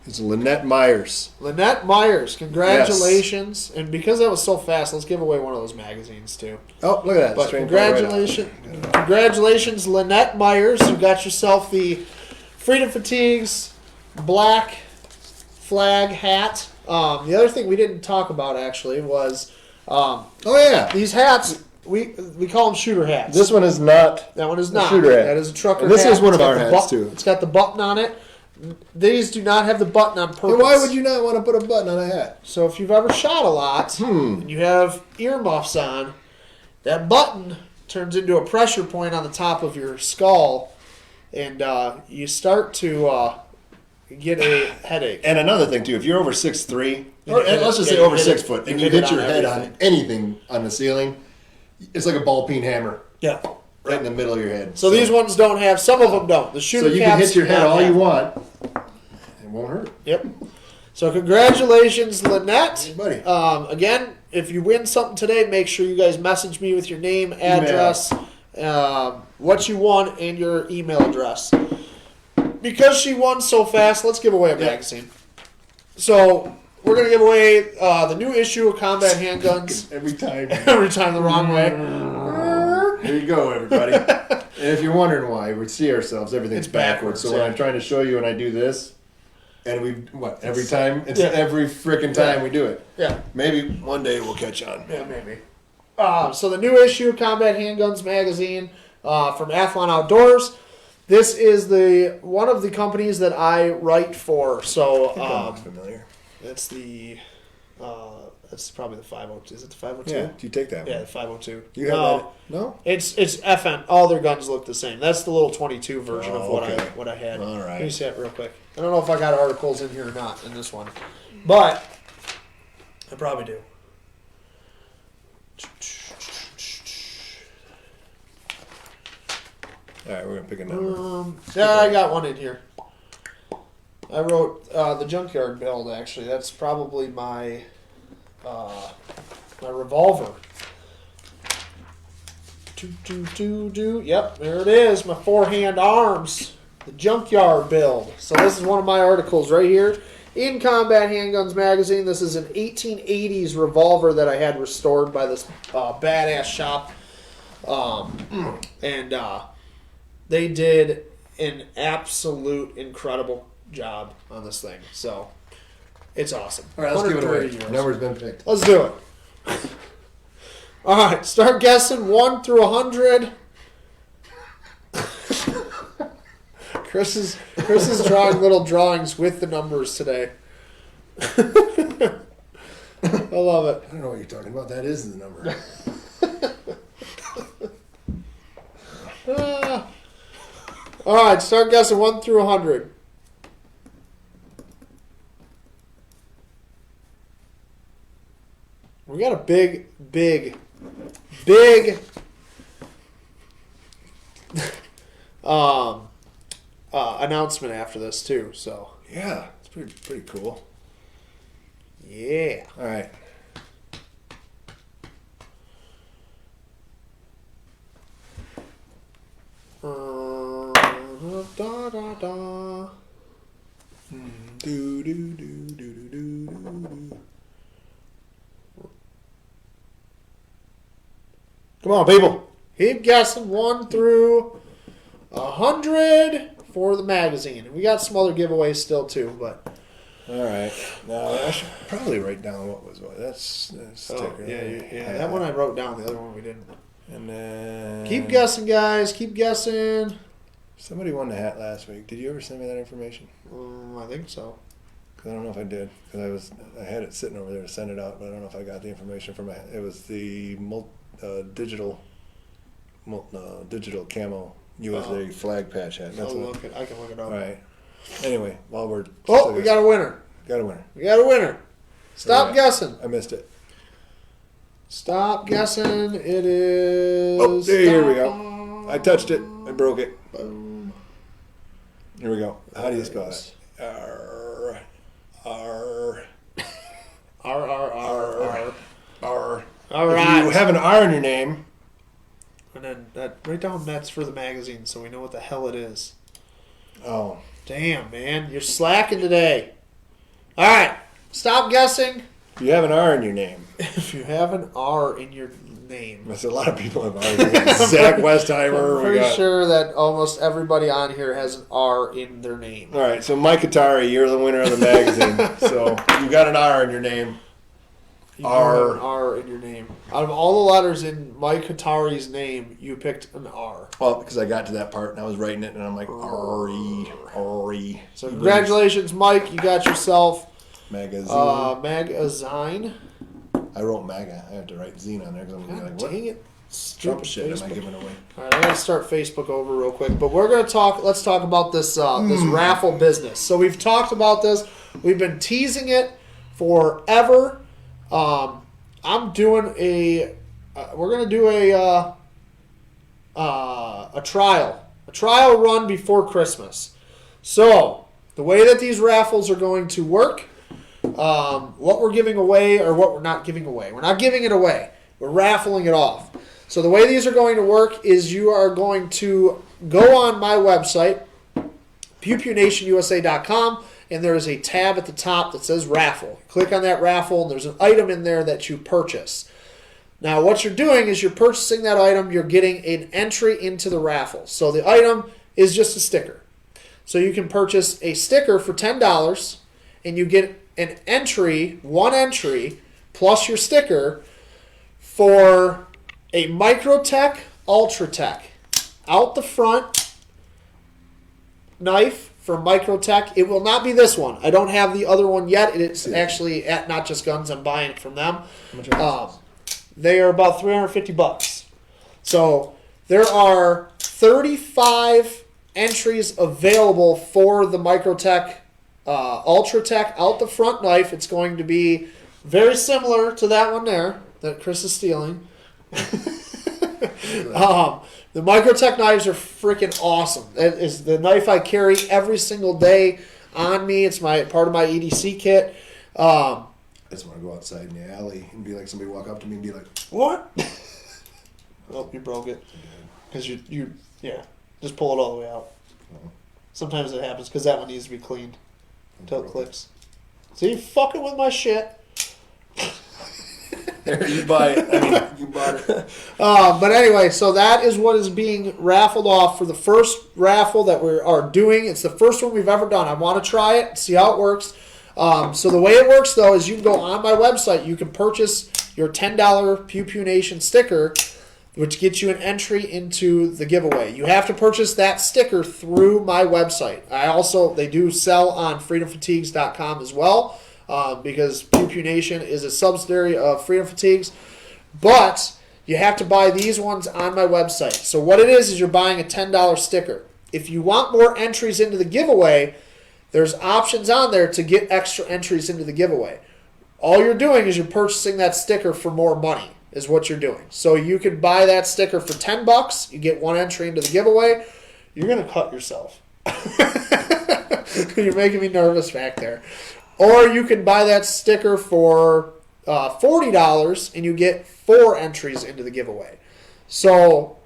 is Lynette Myers. Lynette Myers. Congratulations. And because that was so fast, let's give away one of those magazines too. Oh, look at that. But Straight right out. congratulations, Lynette Myers. You got yourself the Freedom Fatigues black flag hat. The other thing we didn't talk about actually was Oh yeah. these hats. We call them shooter hats. This one is not. That one is not. shooter hat. That is a trucker And this hat. is one of It's got our the hats, too. It's got the button on it. These do not have the button on purpose. And why would you not want to put a button on a hat? So if you've ever shot a lot and you have earmuffs on, that button turns into a pressure point on the top of your skull, and you start to get a headache. And another thing too, if you're over 6'3", Or, and let's just say over 6 foot, and you hit your head everything. on anything on the ceiling, it's like a ball peen hammer Yeah. right in the middle of your head. So these ones don't have. Some of them don't. The shooter so you caps can hit your do head not all have. you want. It won't hurt. Yep. So congratulations, Lynette. Hey, buddy. Again, if you win something today, make sure you guys message me with your name, address, what you won, and your email address. Because she won so fast, let's give away a magazine. So we're going to give away the new issue of Combat Handguns. Every time. Every time the wrong way. Here you go, everybody. And if you're wondering why, we see ourselves, everything's It's backwards. So when yeah. I'm trying to show you and I do this, and every time? It's Yeah. every freaking time we do it. Yeah. Maybe one day we'll catch on. Yeah, maybe. So the new issue of Combat Handguns magazine from Athlon Outdoors. This is one of the companies that I write for. So That looks familiar. it's the that's probably the 502. Is it the 502? Yeah, do you take that Yeah, one? the 502. You have that? No? It's FN. All their guns look the same. That's the little 22 version of what okay. I had. All right. Let me see it real quick. I don't know if I got articles in here or not in this one, but I probably do. All right, we're going to pick a number. Yeah, I got one in here. I wrote the junkyard build. Actually, that's probably my my revolver. Yep, there it is. My forehand arms. The junkyard build. So this is one of my articles right here in Combat Handguns magazine. This is an 1880s revolver that I had restored by this badass shop, and they did an absolute incredible job on this thing. So it's awesome. All right, let's give it away. 130 euros. Number's been picked. Let's do it. All right, start guessing 1 through 100. Chris is drawing little drawings with the numbers today. I love it. I don't know what you're talking about. That is the number. All right, start guessing 1 through 100. We got a big announcement after this too. So Yeah, it's pretty cool. yeah. All right. Da, da, da. Do, do, do, do, do, do, do. Come on, people. Keep guessing 1 through 100 for the magazine. We got some other giveaways still too, but All right. Now I should probably write down what was what. That's sticker. yeah. That one I wrote down. The other one we didn't. And then Keep guessing, guys. Keep guessing. Somebody won the hat last week. Did you ever send me that information? I think so. Because I don't know if I did. Because I had it sitting over there to send it out, but I don't know if I got the information from it. It was the digital camo USA flag patch hat. That's what. I can look it up. All right. Anyway, while we're Oh, we got a winner. got a winner. We got a winner. Stop Yeah. guessing. I missed it. Stop guessing. It is. Oh, here we go. I touched it. I broke it. Boom. Here we go. How do you spell it? R. R. R. R. All If right. you have an R in your name, And then write down Nets for the magazine so we know what the hell it is. oh, Damn, man. You're slacking today. All right. Stop guessing. if you have an R in your name, If you have an R in your name. that's a lot of people have R's. We got Zach Westheimer. I'm We pretty got. sure that almost everybody on here has an R in their name. All right, so Mike Atari, you're the winner of the magazine. So you got an R in your name. You have an R in your name. Out of all the letters in Mike Hatari's name, you picked an R. Well, because I got to that part and I was writing it, and I'm like, R-E. So congratulations, Mike. You got yourself Magazine. magazine. I wrote MAGA. I have to write zine on there because I'm gonna be like, what Dang it. Trump Stupid shit am I Facebook. giving away? All right, I got to start Facebook over real quick, but we're gonna talk. Let's talk about this this raffle business. So we've talked about this. We've been teasing it forever. I'm doing we're going to do a trial run before Christmas. So the way that these raffles are going to work, what we're giving away or what we're not giving away. We're not giving it away. We're raffling it off. So the way these are going to work is you are going to go on my website, pewpewnationusa.com, and there is a tab at the top that says raffle. Click on that raffle, and there's an item in there that you purchase. Now, what you're doing is you're purchasing that item, you're getting an entry into the raffle. So the item is just a sticker. So you can purchase a sticker for $10, and you get an entry, one entry, plus your sticker for a Microtech Ultratech out the front knife for Microtech. It will not be this one. I don't have the other one yet. It's actually at Not Just Guns. I'm buying it from them. They are about $350. So there are 35 entries available for the Microtech Ultratech out the front knife. It's going to be very similar to that one there that Chris is stealing. The Microtech knives are freaking awesome. It is the knife I carry every single day on me. It's part of my EDC kit. I just want to go outside in the alley and be like, somebody walk up to me and be like, "What?" Oh, you broke it. Because you just pull it all the way out. Sometimes it happens because that one needs to be cleaned until it clicks. See, you fucking with my shit. There, you buy it. I mean, you bought it. But anyway, so that is what is being raffled off for the first raffle that we are doing. It's the first one we've ever done. I want to try it, see how it works. So the way it works, though, is you can go on my website. You can purchase your $10 Pew Pew Nation sticker, which gets you an entry into the giveaway. You have to purchase that sticker through my website. They do sell on freedomfatigues.com as well. Because Pew Pew Nation is a subsidiary of Freedom Fatigues. But you have to buy these ones on my website. So what it is you're buying a $10 sticker. If you want more entries into the giveaway, there's options on there to get extra entries into the giveaway. All you're doing is you're purchasing that sticker for more money is what you're doing. So you could buy that sticker for $10. You get one entry into the giveaway. You're going to cut yourself. You're making me nervous back there. Or you can buy that sticker for $40 and you get 4 entries into the giveaway. So,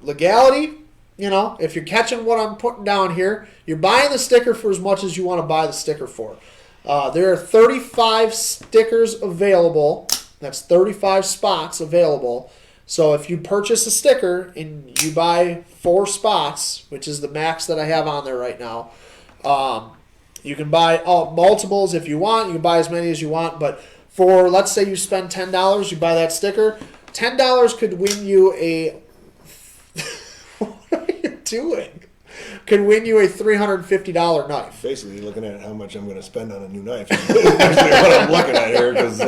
legality, if you're catching what I'm putting down here, you're buying the sticker for as much as you want to buy the sticker for. There are 35 stickers available. That's 35 spots available. So if you purchase a sticker and you buy 4 spots, which is the max that I have on there right now, you can buy multiples if you want. You can buy as many as you want. But for, let's say you spend $10, you buy that sticker. $10 could win you a... What are you doing? Could win you a $350 knife. Basically, looking at how much I'm going to spend on a new knife. That's what I'm looking at here because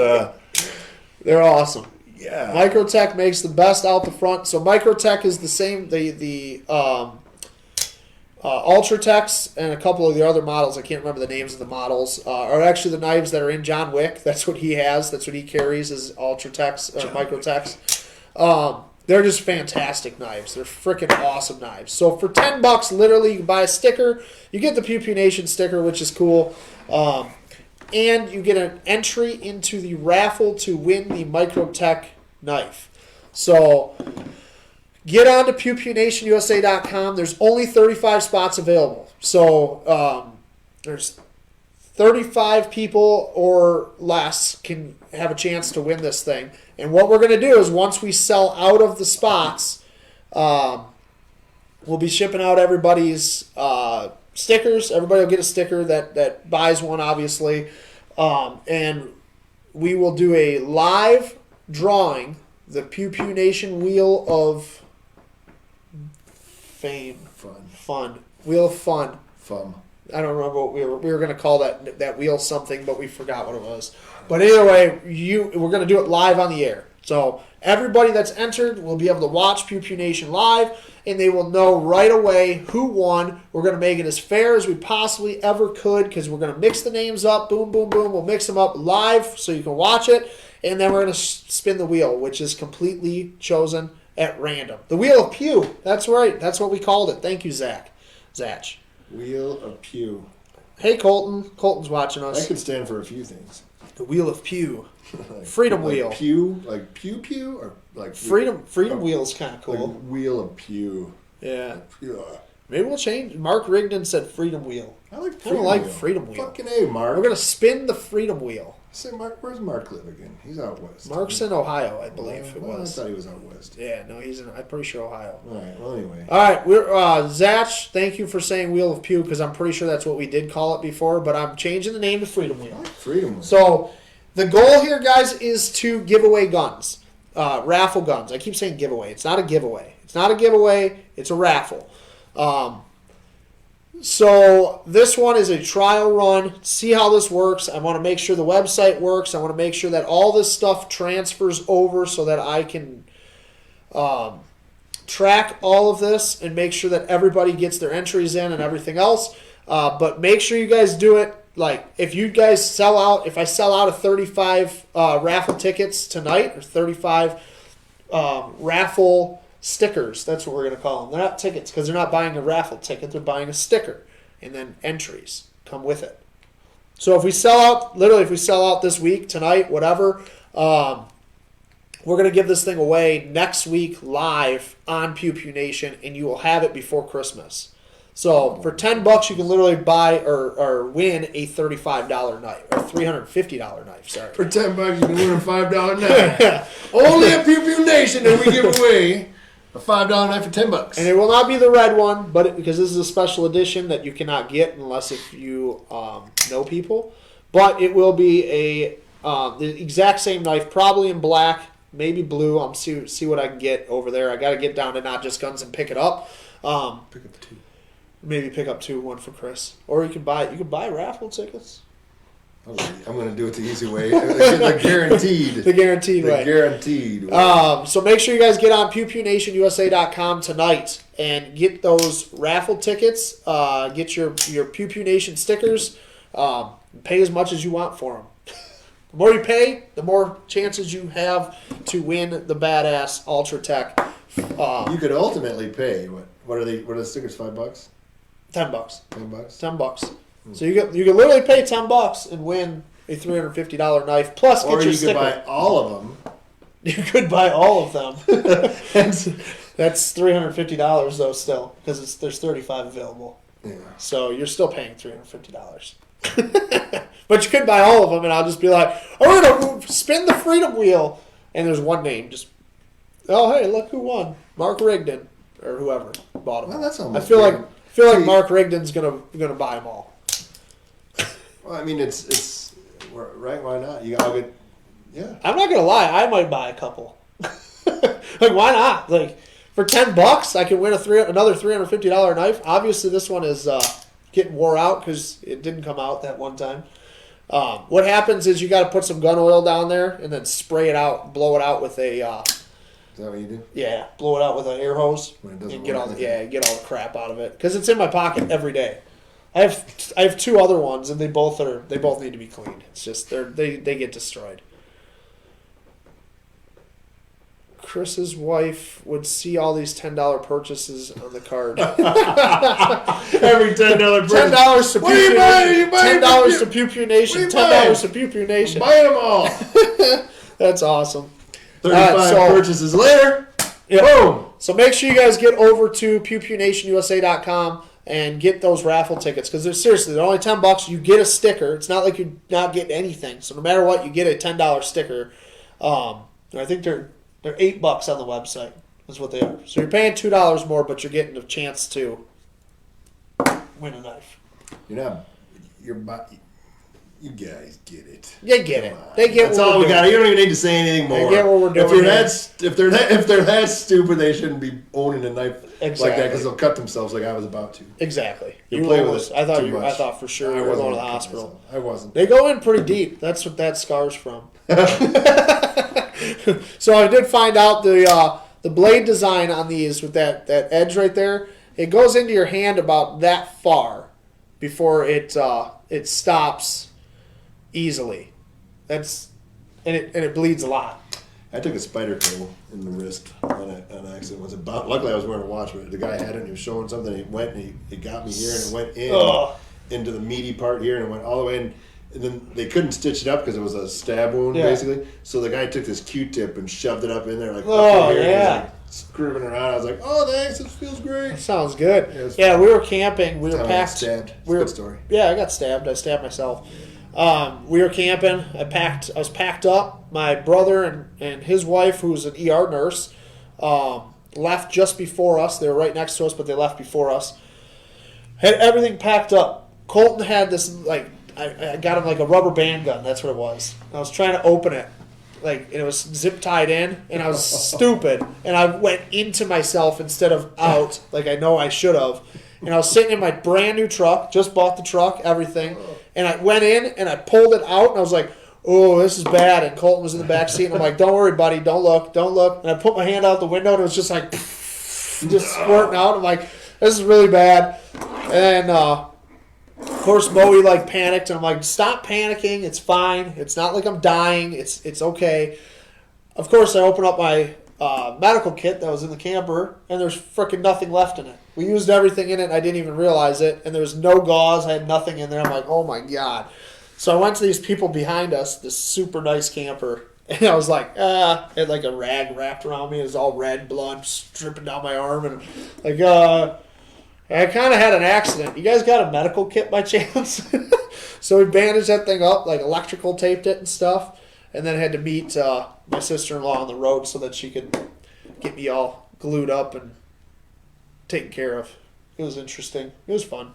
they're awesome. Yeah. Microtech makes the best out the front. So Microtech is the same. The Ultratechs and a couple of the other models, I can't remember the names of the models, are actually the knives that are in John Wick. That's what he has. That's what he carries is Ultratechs, Microtechs. They're just fantastic knives. They're freaking awesome knives. So for $10, literally, you can buy a sticker. You get the Pew Pew Nation sticker, which is cool. And you get an entry into the raffle to win the Microtech knife. So get on to pewpewnationusa.com. There's only 35 spots available. So there's 35 people or less can have a chance to win this thing. And what we're going to do is once we sell out of the spots, we'll be shipping out everybody's stickers. Everybody will get a sticker that buys one, obviously. And we will do a live drawing, the Pew Pew Nation Wheel of Fame. Fun. Wheel of Fun. I don't remember what we were going to call that wheel something, but we forgot what it was. But either way, we're going to do it live on the air. So Everybody that's entered will be able to watch Pew Pew Nation live, and they will know right away who won. We're going to make it as fair as we possibly ever could because we're going to mix the names up. Boom, boom, boom. We'll mix them up live so you can watch it, and then we're going to spin the wheel, which is completely chosen at random. The Wheel of Pew. That's right. That's what we called it. Thank you, Zach. Zach. Wheel of Pew. Hey, Colton. Colton's watching us. That could stand for a few things. The Wheel of Pew. Like, Freedom like Wheel. Pew, like Pew Pew, or like Freedom Wheel's kind of cool. Like Wheel of Pew. Yeah. Pew. Maybe we'll change. Mark Rigdon said Freedom Wheel. I like I Freedom don't like Wheel. Freedom Wheel. Fucking A, Mark. We're going to spin the Freedom Wheel. Say, Mark, where's Mark live again? He's out west. Mark's in Ohio, I believe it Well, was. I thought he was out west. Yeah, no, he's in, I'm pretty sure Ohio. All right, well, anyway. All right, we're Zach, thank you for saying Wheel of Pew because I'm pretty sure that's what we did call it before, but I'm changing the name to Freedom I Wheel. like Freedom Wheel. So the goal here, guys, is to give away guns, raffle guns. I keep saying giveaway. It's not a giveaway. It's not a giveaway. It's a raffle. So this one is a trial run. See how this works. I want to make sure the website works. I want to make sure that all this stuff transfers over so that I can track all of this and make sure that everybody gets their entries in and everything else. But make sure you guys do it. Like, if you guys sell out, if I sell out of 35 raffle tickets tonight, or 35 raffle stickers, that's what we're going to call them. They're not tickets because they're not buying a raffle ticket. They're buying a sticker. And then entries come with it. So if we sell out, literally if we sell out this week, tonight, whatever, we're going to give this thing away next week live on Pew Pew Nation, and you will have it before Christmas. So for $10, you can literally buy or win a $35 knife or $350 knife. Sorry. For $10, you can win a $5 knife. Only at Pew Pew Nation, and we give away a $5 knife for $10. And it will not be the red one, but because this is a special edition that you cannot get unless if you know people. But it will be the exact same knife, probably in black, maybe blue. I'm see what I can get over there. I got to get down to Not Just Guns and pick it up. Pick up 2. Maybe pick up 2, 1 for Chris, or you can buy raffle tickets. I'm going to do it the easy way. The guaranteed. The guaranteed way. The guaranteed way. So make sure you guys get on pewpewnationusa.com tonight and get those raffle tickets. Get your Pew Pew Nation stickers. Pay as much as you want for them. The more you pay, the more chances you have to win the badass Ultra Tech. You could ultimately pay what are the stickers? $5? $10. $10? $10. So you can literally pay $10 and win a $350 knife. Plus, get or your you sticker. could buy all of them. You could buy all of them. That's $350 though, still, because there's 35 available. Yeah. So you're still paying $350. But you could buy all of them, and I'll just be like, "I'm gonna spin the Freedom Wheel," and there's one name. Just, oh hey, look who won, Mark Rigdon or whoever bought them. Well, that's I almost feel fair. like Mark Rigdon's gonna buy them all. Well, I mean, it's right. Why not? You all get, yeah. I'm not gonna lie, I might buy a couple. Like, why not? Like, for $10, I can win another $350 knife. Obviously, this one is getting wore out because it didn't come out that one time. What happens is you got to put some gun oil down there and then spray it out, blow it out with a. Is that what you do? Yeah, blow it out with an air hose When it doesn't and get work, all the crap out of it because it's in my pocket every day. I have 2 other ones and they both need to be cleaned. It's just they get destroyed. Chris's wife would see all these $10 purchases on the card. Every $10 $10 to What are you buying? Are you buying $10 to Pew Pew Nation. What are you $10 to Pew Pew Nation. Buying them all. That's awesome. 35 purchases later. Yeah. Boom. So make sure you guys get over to pewpewnationusa.com and get those raffle tickets because they're only $10. You get a sticker. It's not like you're not getting anything. So no matter what, you get a $10 sticker. I think they're $8 on the website. Is what they are. So you're paying $2 more, but you're getting a chance to win a knife. You guys get it. They get it. They get That's what all we're we got. doing. You don't even need to say anything more. They get what we're doing. If they're that stupid, they shouldn't be owning a knife like that because they'll cut themselves like I was about to. Exactly. You play with it I thought too much. I thought for sure you were going to the hospital. I wasn't. They go in pretty deep. That's what that scar's from. So I did find out the blade design on these with that edge right there. It goes into your hand about that far before it stops easily. And it bleeds a lot. I took a spider cable in the wrist on accident. Was about luckily I was wearing a watch, but the guy had it and he was showing something. He went and he got me here and it went into the meaty part here and it went all the way in. And then they couldn't stitch it up because it was a stab wound basically. So the guy took this Q-tip and shoved it up in there like up in here, and like screwing around. I was like, "Oh, thanks, it feels great." That sounds good. Yeah, we were camping. We were packed. Stabbed. Good story. Yeah, I got stabbed. I stabbed myself. We were camping. I was packed up. My brother and his wife, who's an ER nurse, left just before us. They were right next to us, but they left before us. Had everything packed up. Colton had this I got him like a rubber band gun. That's what it was. I was trying to open it, and it was zip tied in, and I was stupid, and I went into myself instead of out, like I know I should have. And I was sitting in my brand new truck, just bought the truck, everything, and I went in and I pulled it out, and I was like, "Oh, this is bad." And Colton was in the back seat, and I'm like, "Don't worry, buddy, don't look." And I put my hand out the window, and it was just like, just squirting out. I'm like, "This is really bad." And of course, Bowie panicked, and I'm like, "Stop panicking. It's fine. It's not like I'm dying. It's okay." Of course, I open up my medical kit that was in the camper, and there's freaking nothing left in it. We used everything in it, and I didn't even realize it. And there was no gauze. I had nothing in there. I'm like, "Oh my god!" So I went to these people behind us, this super nice camper, and I was like, I had like a rag wrapped around me. It was all red, blood dripping down my arm, and I kind of had an accident. You guys got a medical kit by chance? So we bandaged that thing up, electrical taped it and stuff, and then had to meet my sister-in-law on the road so that she could get me all glued up and taken care of. It was interesting. It was fun.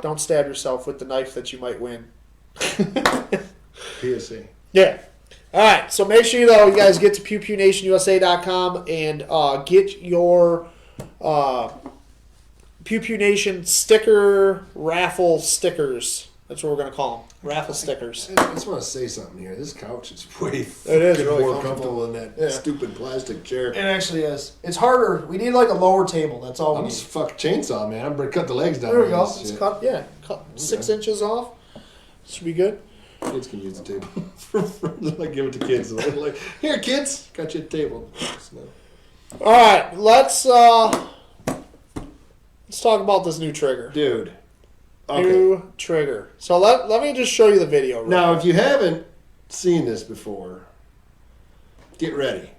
Don't stab yourself with the knife that you might win. PSA. Yeah. All right. So make sure you guys get to pewpewnationusa.com and get your Pew Pew Nation sticker raffle stickers. That's what we're going to call them. Raffle stickers. I just want to say something here. This couch is way really more comfortable than that stupid plastic chair. It actually is. It's harder. We need a lower table. That's all we need. I'm just chainsaw, man. I'm going to cut the legs down. There we go. It's cut 6 inches off. Should be good. Kids can use the table. Give it to kids. Here, kids. Got you a table. All right. Let's talk about this new trigger. Dude. Okay. New trigger. So let me just show you the video. Now, if you haven't seen this before, get ready.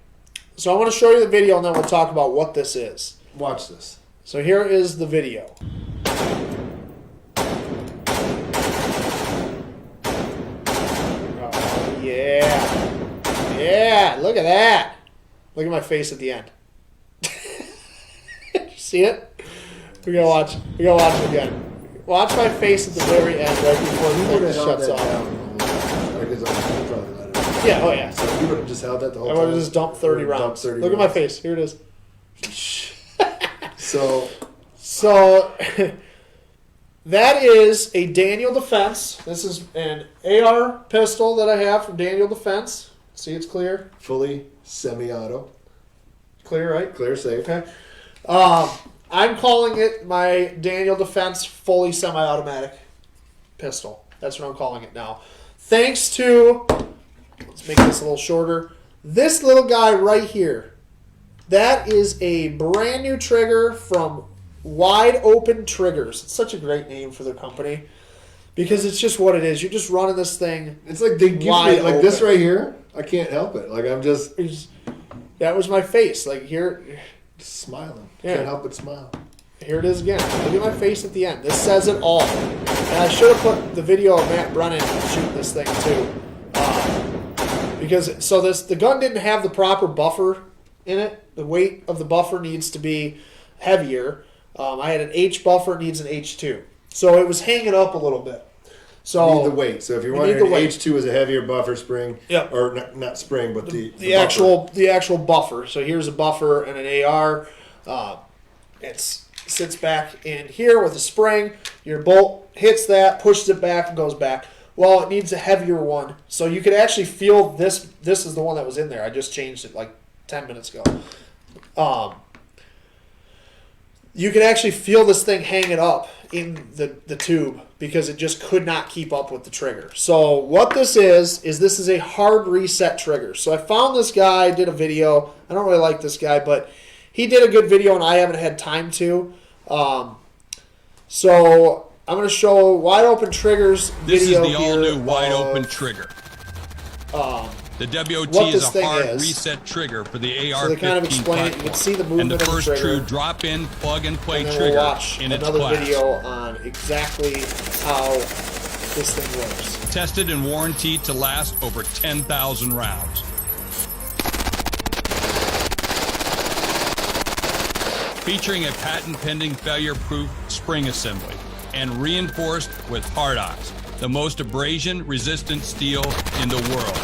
So I want to show you the video, and then we'll talk about what this is. Watch this. So here is the video. Oh, yeah. Yeah, look at that. Look at my face at the end. See it? We gotta watch it again. Watch my face at the very end, right before the thing shuts off. Yeah, oh yeah. So you would have just held that the whole time? I would have just dumped 30 rounds. Look at my face. Here it is. So that is a Daniel Defense. This is an AR pistol that I have from Daniel Defense. See, it's clear. Fully semi-auto. Clear, right? Clear, safe. Okay. I'm calling it my Daniel Defense fully semi-automatic pistol. That's what I'm calling it now. Thanks to, let's make this a little shorter, this little guy right here. That is a brand new trigger from Wide Open Triggers. It's such a great name for their company because it's just what it is. You're just running this thing. It's like they give me like this right here. I can't help it. I'm just. That was my face. Here. Just smiling. Yeah. Can't help but smile. Here it is again. Look at my face at the end. This says it all. And I should have put the video of Matt Brennan shooting this thing too. Because the gun didn't have the proper buffer in it. The weight of the buffer needs to be heavier. I had an H buffer, it needs an H2. So it was hanging up a little bit. So you need the weight. So if you're wondering, H2 is a heavier buffer spring. Yep. Or not spring, but the actual buffer. So here's a buffer and an AR. It sits back in here with a spring. Your bolt hits that, pushes it back, and goes back. Well, it needs a heavier one. So you could actually feel this. This is the one that was in there. I just changed it like 10 minutes ago. You could actually feel this thing hanging up in the tube because it just could not keep up with the trigger. So what this is this is a hard reset trigger. So I found this guy, did a video. I don't really like this guy, but he did a good video and I haven't had time to. So I'm going to show wide open triggers video. This is the all-new wide open trigger. The WOT is a hard reset trigger for the AR-15 so they kind of explain it. You can see the movement and the first of the trigger. true drop-in, plug-and-play And then trigger we'll watch in its another class. video on exactly how this thing works. Tested and warranted to last over 10,000 rounds. Featuring a patent-pending failure-proof spring assembly and reinforced with hard eyes, the most abrasion-resistant steel in the world.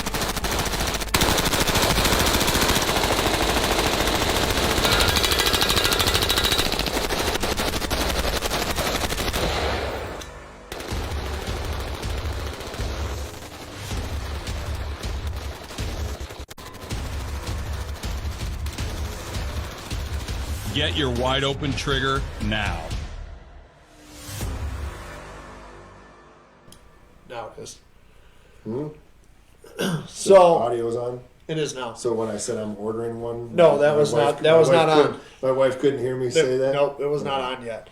Get your wide open trigger now. Now it is. The So audio's on. it is now. So when I said I'm ordering one, No, that was not. That was not on. My wife couldn't hear me say that. Nope, it was not on yet.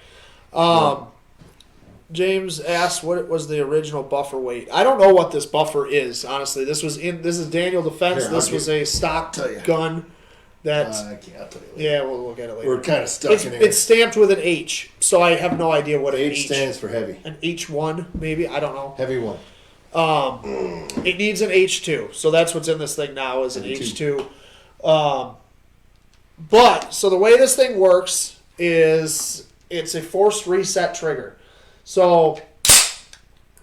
James asked what was the original buffer weight. I don't know what this buffer is. Honestly, this is Daniel Defense. Here, this was a stock gun. That's I can't tell you. yeah. We'll get it later. We're kind of stuck It's, in it. it's stamped with an H, so I have no idea what an H stands for heavy. An H1 maybe, I don't know. Heavy one. It needs an H2, so that's what's in this thing now is an H2. But so the way this thing works is it's a forced reset trigger. So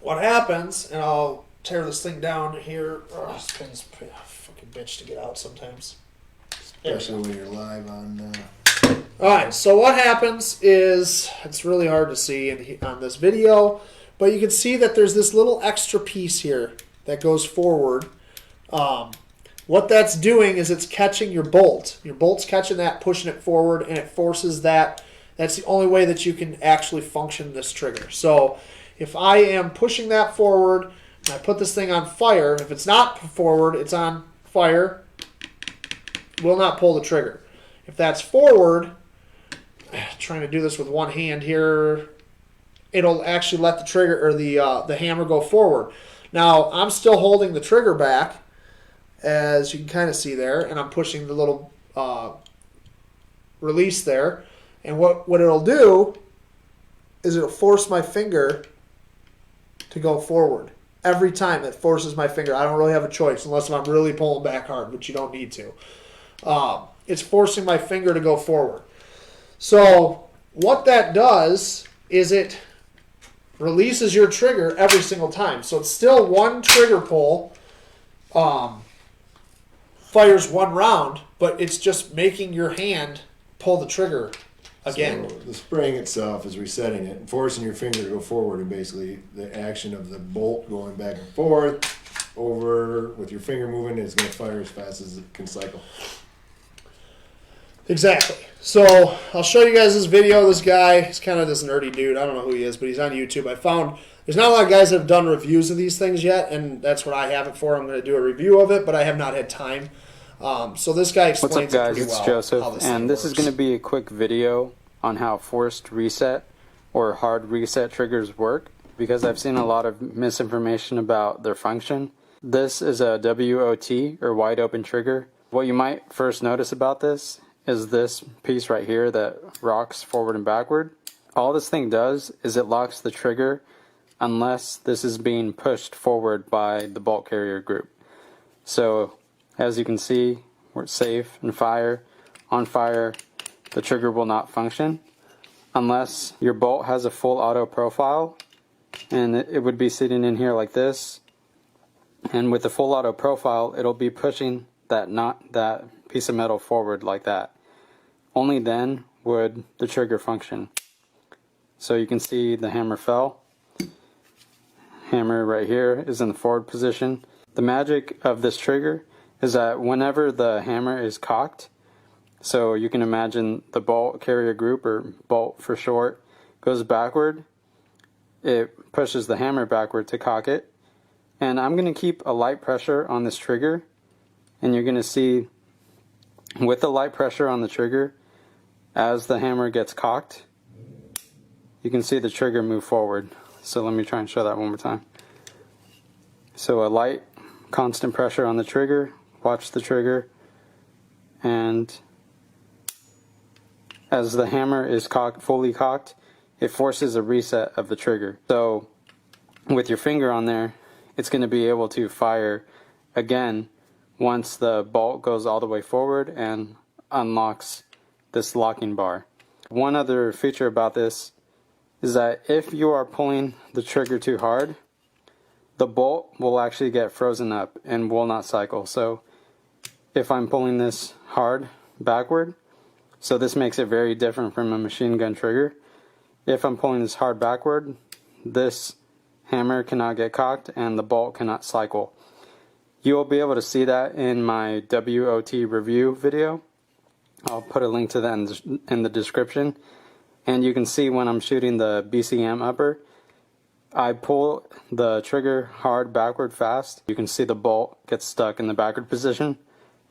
what happens, and I'll tear this thing down here. Oh, this pin's a fucking bitch to get out sometimes. Especially when you're live on. All right, so what happens is, it's really hard to see on this video, but you can see that there's this little extra piece here that goes forward. What that's doing is it's catching your bolt. Your bolt's catching that, pushing it forward, and it forces that. That's the only way that you can actually function this trigger. So if I am pushing that forward, and I put this thing on fire, if it's not forward, it's on fire, will not pull the trigger. If that's forward, trying to do this with one hand here, it'll actually let the trigger or the hammer go forward. Now I'm still holding the trigger back, as you can kind of see there, and I'm pushing the little release there. And what it'll do is it'll force my finger to go forward. Every time it forces my finger. I don't really have a choice unless I'm really pulling back hard, which you don't need to. It's forcing my finger to go forward. So what that does is it releases your trigger every single time. So it's still one trigger pull, fires one round, but it's just making your hand pull the trigger again. So the spring itself is resetting it and forcing your finger to go forward, and basically the action of the bolt going back and forth over with your finger moving is going to fire as fast as it can cycle. Exactly. So I'll show you guys this video. This guy, he's kind of this nerdy dude. I don't know who he is, but he's on YouTube. I found there's not a lot of guys that have done reviews of these things yet, and that's what I have it for. I'm going to do a review of it, but I have not had time. So this guy explains What's up, guys? it pretty It's well. Joseph, and this is going to be a quick video on how forced reset or hard reset triggers work, because I've seen a lot of misinformation about their function. This is a WOT, or wide open trigger. What you might first notice about this is this piece right here that rocks forward and backward. All this thing does is it locks the trigger unless this is being pushed forward by the bolt carrier group. So as you can see, we're safe and fire. On fire, the trigger will not function unless your bolt has a full auto profile, and it would be sitting in here like this. And with the full auto profile, it'll be pushing that piece of metal forward like that. Only then would the trigger function. So you can see the hammer fell. hammer right here is in the forward position. The magic of this trigger is that whenever the hammer is cocked, so you can imagine the bolt carrier group, or bolt for short, goes backward, it pushes the hammer backward to cock it. And I'm going to keep a light pressure on this trigger, and you're going to see with the light pressure on the trigger, as the hammer gets cocked, you can see the trigger move forward. So let me try and show that one more time. So a light constant pressure on the trigger, watch the trigger, and as the hammer is fully cocked, it forces a reset of the trigger. So with your finger on there, it's going to be able to fire again once the bolt goes all the way forward and unlocks this locking bar. One other feature about this is that if you are pulling the trigger too hard, the bolt will actually get frozen up and will not cycle. So if I'm pulling this hard backward, so this makes it very different from a machine gun trigger. If I'm pulling this hard backward, this hammer cannot get cocked and the bolt cannot cycle. You will be able to see that in my WOT review video. I'll put a link to that in the description. And you can see when I'm shooting the BCM upper, I pull the trigger hard backward fast. You can see the bolt get stuck in the backward position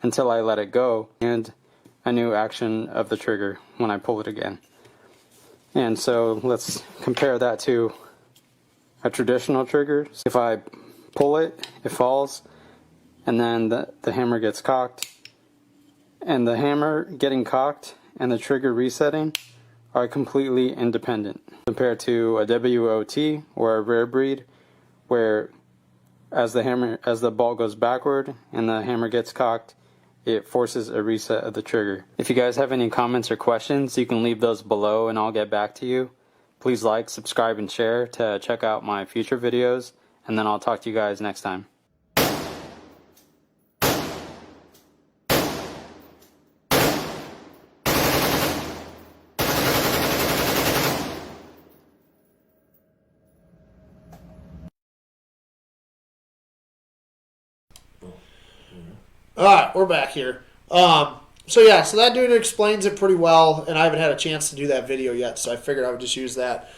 until I let it go, and a new action of the trigger when I pull it again. And so let's compare that to a traditional trigger. If I pull it, it falls, and then the hammer gets cocked. And the hammer getting cocked and the trigger resetting are completely independent compared to a WOT or a rare breed, where as the bolt goes backward and the hammer gets cocked, it forces a reset of the trigger. If you guys have any comments or questions, you can leave those below and I'll get back to you. Please like, subscribe, and share to check out my future videos, and then I'll talk to you guys next time. Alright, we're back here. So that dude explains it pretty well, and I haven't had a chance to do that video yet, so I figured I would just use that.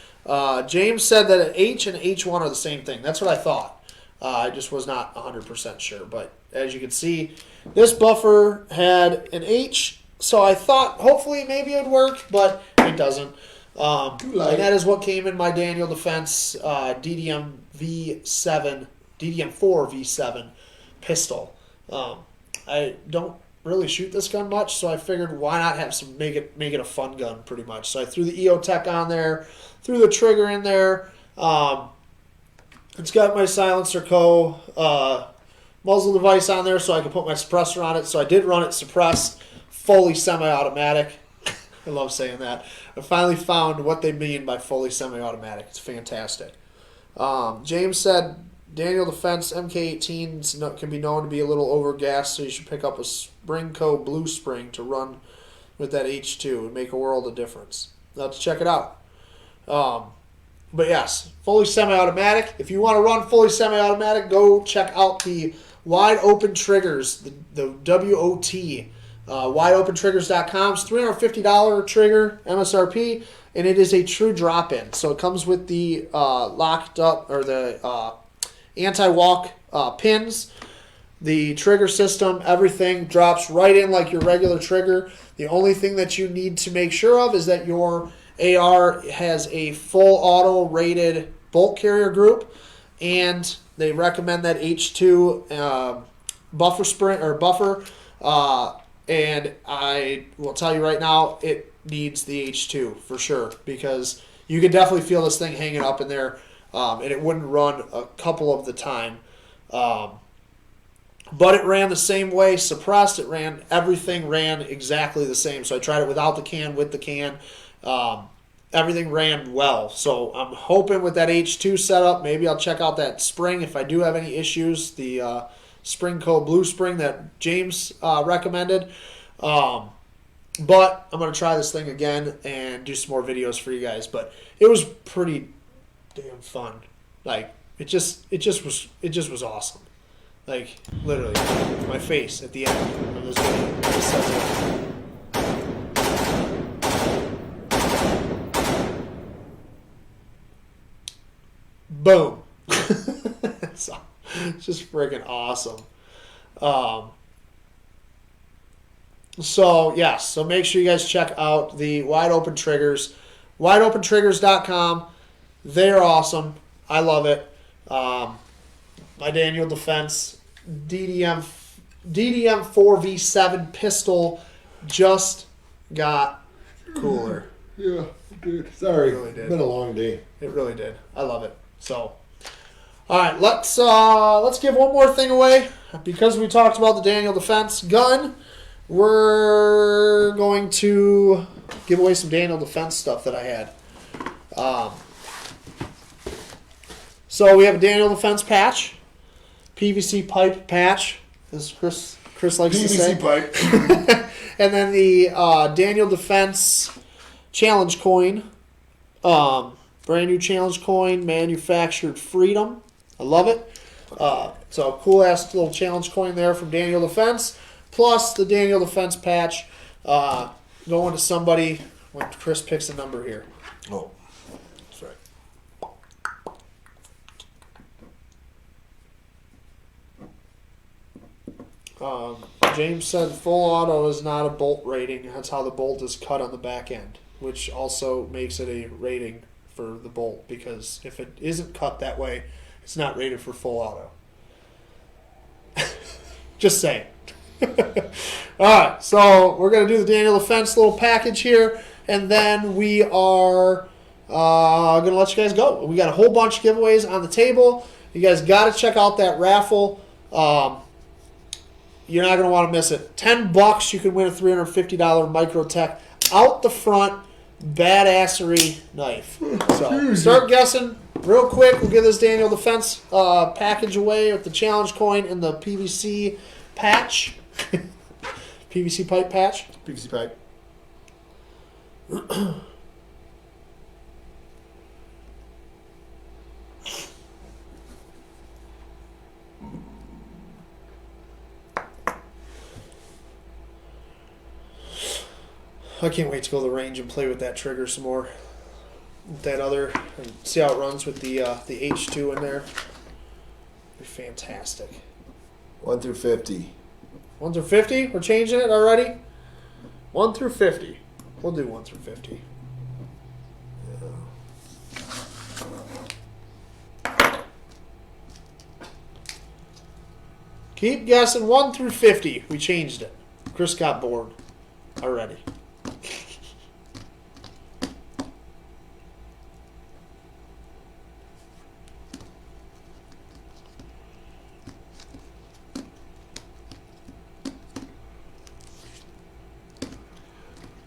James said that an H and H1 are the same thing. That's what I thought. I just was not 100% sure, but as you can see, this buffer had an H, so I thought hopefully maybe it would work, but it doesn't. And that is what came in my Daniel Defense DDM V7, DDM4 V7 pistol. I don't really shoot this gun much, so I figured why not have some make it a fun gun pretty much. So I threw the EOTech on there, threw the trigger in there. It's got my silencer muzzle device on there, so I can put my suppressor on it. So I did run it suppressed, fully semi-automatic. I love saying that. I finally found what they mean by fully semi-automatic. It's fantastic. James said Daniel Defense MK18s can be known to be a little overgassed, so you should pick up a Springco Blue Spring to run with that H2. It would make a world of difference. Let's check it out. But yes, fully semi-automatic. If you want to run fully semi-automatic, go check out the Wide Open Triggers, the WOT. WideOpenTriggers.com. It's $350 trigger MSRP, and it is a true drop-in. So it comes with the locked up, or the anti-walk pins, the trigger system, everything drops right in like your regular trigger. The only thing that you need to make sure of is that your AR has a full auto rated bolt carrier group, and they recommend that H2 buffer spring or buffer. And I will tell you right now, it needs the H2 for sure, because you could definitely feel this thing hanging up in there. And it wouldn't run a couple of the time. But it ran the same way, suppressed. Everything ran exactly the same. So I tried it without the can, with the can. Everything ran well. So I'm hoping with that H2 setup, maybe I'll check out that spring if I do have any issues. The Springco Blue Spring that James recommended. But I'm going to try this thing again and do some more videos for you guys. But it was pretty damn fun. Like, It just was awesome. Like, literally, my face at the end of this video. It just says it. Boom. It's just freaking awesome. So, yes. So make sure you guys check out the Wide Open Triggers. WideOpenTriggers.com. They're awesome. I love it. My Daniel Defense DDM 4v7 pistol just got cooler. Yeah, dude. Sorry. It really did. It's been a long day. It really did. I love it. So, all right, let's give one more thing away because we talked about the Daniel Defense gun. We're going to give away some Daniel Defense stuff that I had. So we have a Daniel Defense patch, PVC pipe patch, as Chris likes to say. PVC pipe. And then the Daniel Defense challenge coin. Brand new challenge coin, manufactured freedom. I love it. So cool ass little challenge coin there from Daniel Defense. Plus the Daniel Defense patch going to somebody when Chris picks a number here. Oh, that's right. James said full auto is not a bolt rating. That's how the bolt is cut on the back end, which also makes it a rating for the bolt, because if it isn't cut that way, it's not rated for full auto. Just saying. Alright, so we're going to do the Daniel Defense little package here, and then we are going to let you guys go. We got a whole bunch of giveaways on the table. You guys got to check out that raffle. You're not going to want to miss it. $10, you can win a $350 Microtech out the front badassery knife. So start guessing real quick. We'll give this Daniel Defense package away with the challenge coin and the PVC patch. PVC pipe patch. PVC pipe. I can't wait to go to the range and play with that trigger some more. With that other, and see how it runs with the H2 in there. Be fantastic. 1 through 50. 1 through 50? We're changing it already? 1 through 50. We'll do 1 through 50. Keep guessing 1 through 50. We changed it. Chris got bored already.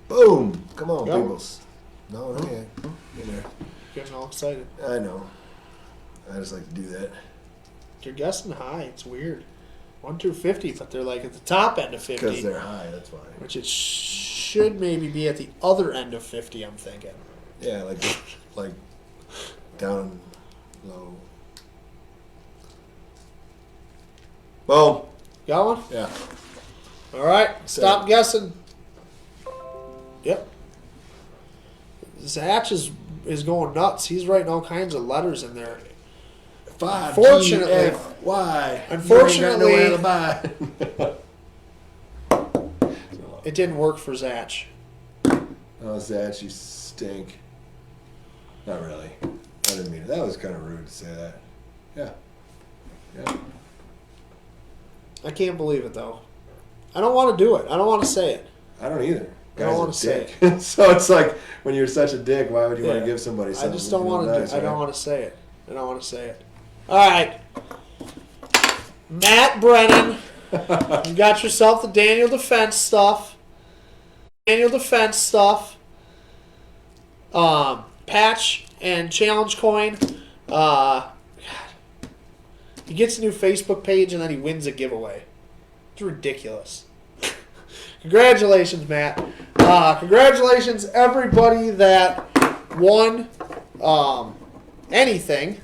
Boom! Come on, Go. peoples. No, not yet. In there. Getting all excited. I know. I just like to do that. You're guessing high. It's weird. 1 through 50, but they're like at the top end of 50. Because they're high, that's why. Which it should maybe be at the other end of 50, I'm thinking. Yeah, like down low. Boom. Got one? Yeah. All right. Stop guessing. Yep. Zatch is going nuts. He's writing all kinds of letters in there. 5 Unfortunately- G-F-Y. Unfortunately- You ain't got nowhere to buy. It didn't work for Zatch. Oh, Zach, you stink. Not really. I didn't mean it. That was kind of rude to say that. Yeah. Yeah. I can't believe it, though. I don't want to do it. I don't want to say it. I don't either. I don't want to say it. So it's like, when you're such a dick, why would you want Yeah. to give somebody something? I just don't want to nice, do it. I don't right? want to say it. I don't want to say it. All right. Matt Brennan, you got yourself the Daniel Defense stuff. Daniel Defense stuff. Patch and challenge coin. God. He gets a new Facebook page and then he wins a giveaway. It's ridiculous. Congratulations, Matt. Congratulations, everybody that won anything.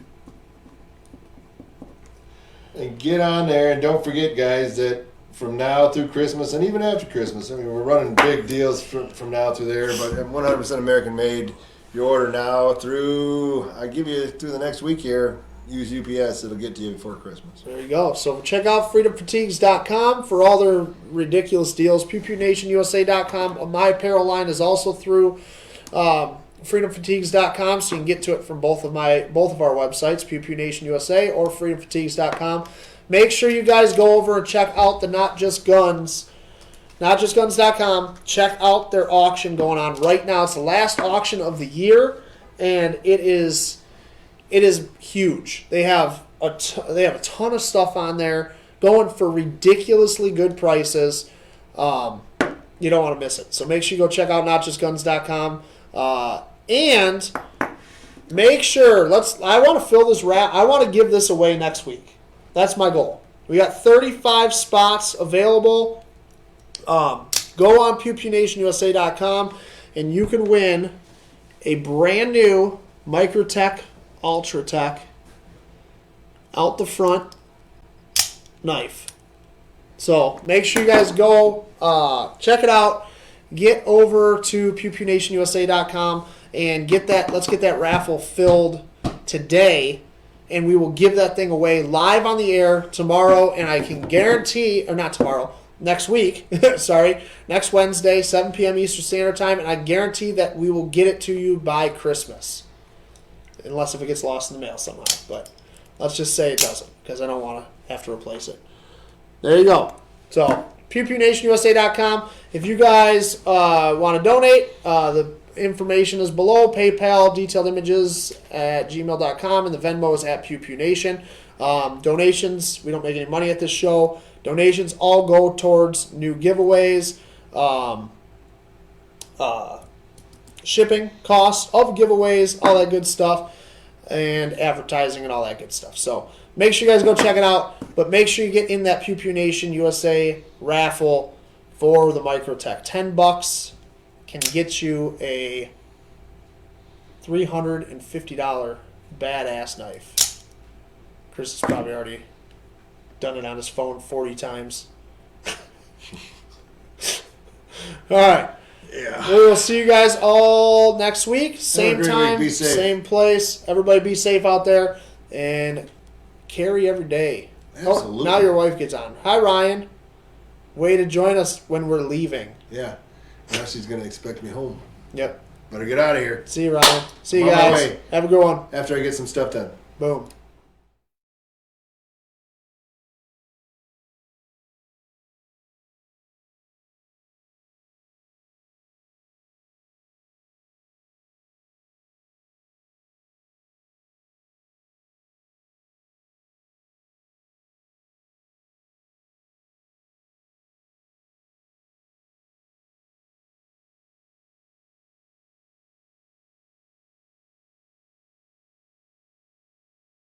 And get on there, and don't forget, guys, that from now through Christmas and even after Christmas, I mean, we're running big deals from now through there, but 100% American made. You order now through, I give you through the next week here, use UPS, it'll get to you before Christmas. There you go. So check out freedomfatigues.com for all their ridiculous deals. PewPewNationUSA.com. My apparel line is also through freedomfatigues.com, so you can get to it from both of our websites, Pew Pew Nation USA or freedomfatigues.com. Make sure you guys go over and check out the NotJustGuns.com. Check out their auction going on right now. It's the last auction of the year, and it is huge. They have a ton of stuff on there going for ridiculously good prices. You don't want to miss it. So make sure you go check out NotJustGuns.com. And make sure I want to fill this I want to give this away next week. That's my goal. We got 35 spots available. Go on PewPewNationUSA.com and you can win a brand new Microtech Ultratech out the front knife. So make sure you guys go check it out. Get over to PewPewNationUSA.com and get that. Let's get that raffle filled today, and we will give that thing away live on the air tomorrow. And I can guarantee, or not tomorrow, next week. Sorry, next Wednesday, 7 p.m. Eastern Standard Time, and I guarantee that we will get it to you by Christmas, unless if it gets lost in the mail somehow. But let's just say it doesn't, because I don't want to have to replace it. There you go. So PewPewNationUSA.com. If you guys want to donate, the information is below. PayPal, detailed images at gmail.com, and the Venmo is at PewPewNation. Donations, we don't make any money at this show. Donations all go towards new giveaways, shipping costs of giveaways, all that good stuff, and advertising and all that good stuff. So make sure you guys go check it out, but make sure you get in that Pew Pew Nation USA raffle for the Microtech. $10 can get you a $350 badass knife. Chris has probably already done it on his phone 40 times. All right. Yeah. We will see you guys all next week. Same time, Be safe. same place. Everybody be safe out there and carry every day. Absolutely. Oh, now your wife gets on. Hi, Ryan. Way to join us when we're leaving. Yeah. Now she's going to expect me home. Yep. Better get out of here. See you, Ryan. See you On my guys. way. Have a good one. After I get some stuff done. Boom.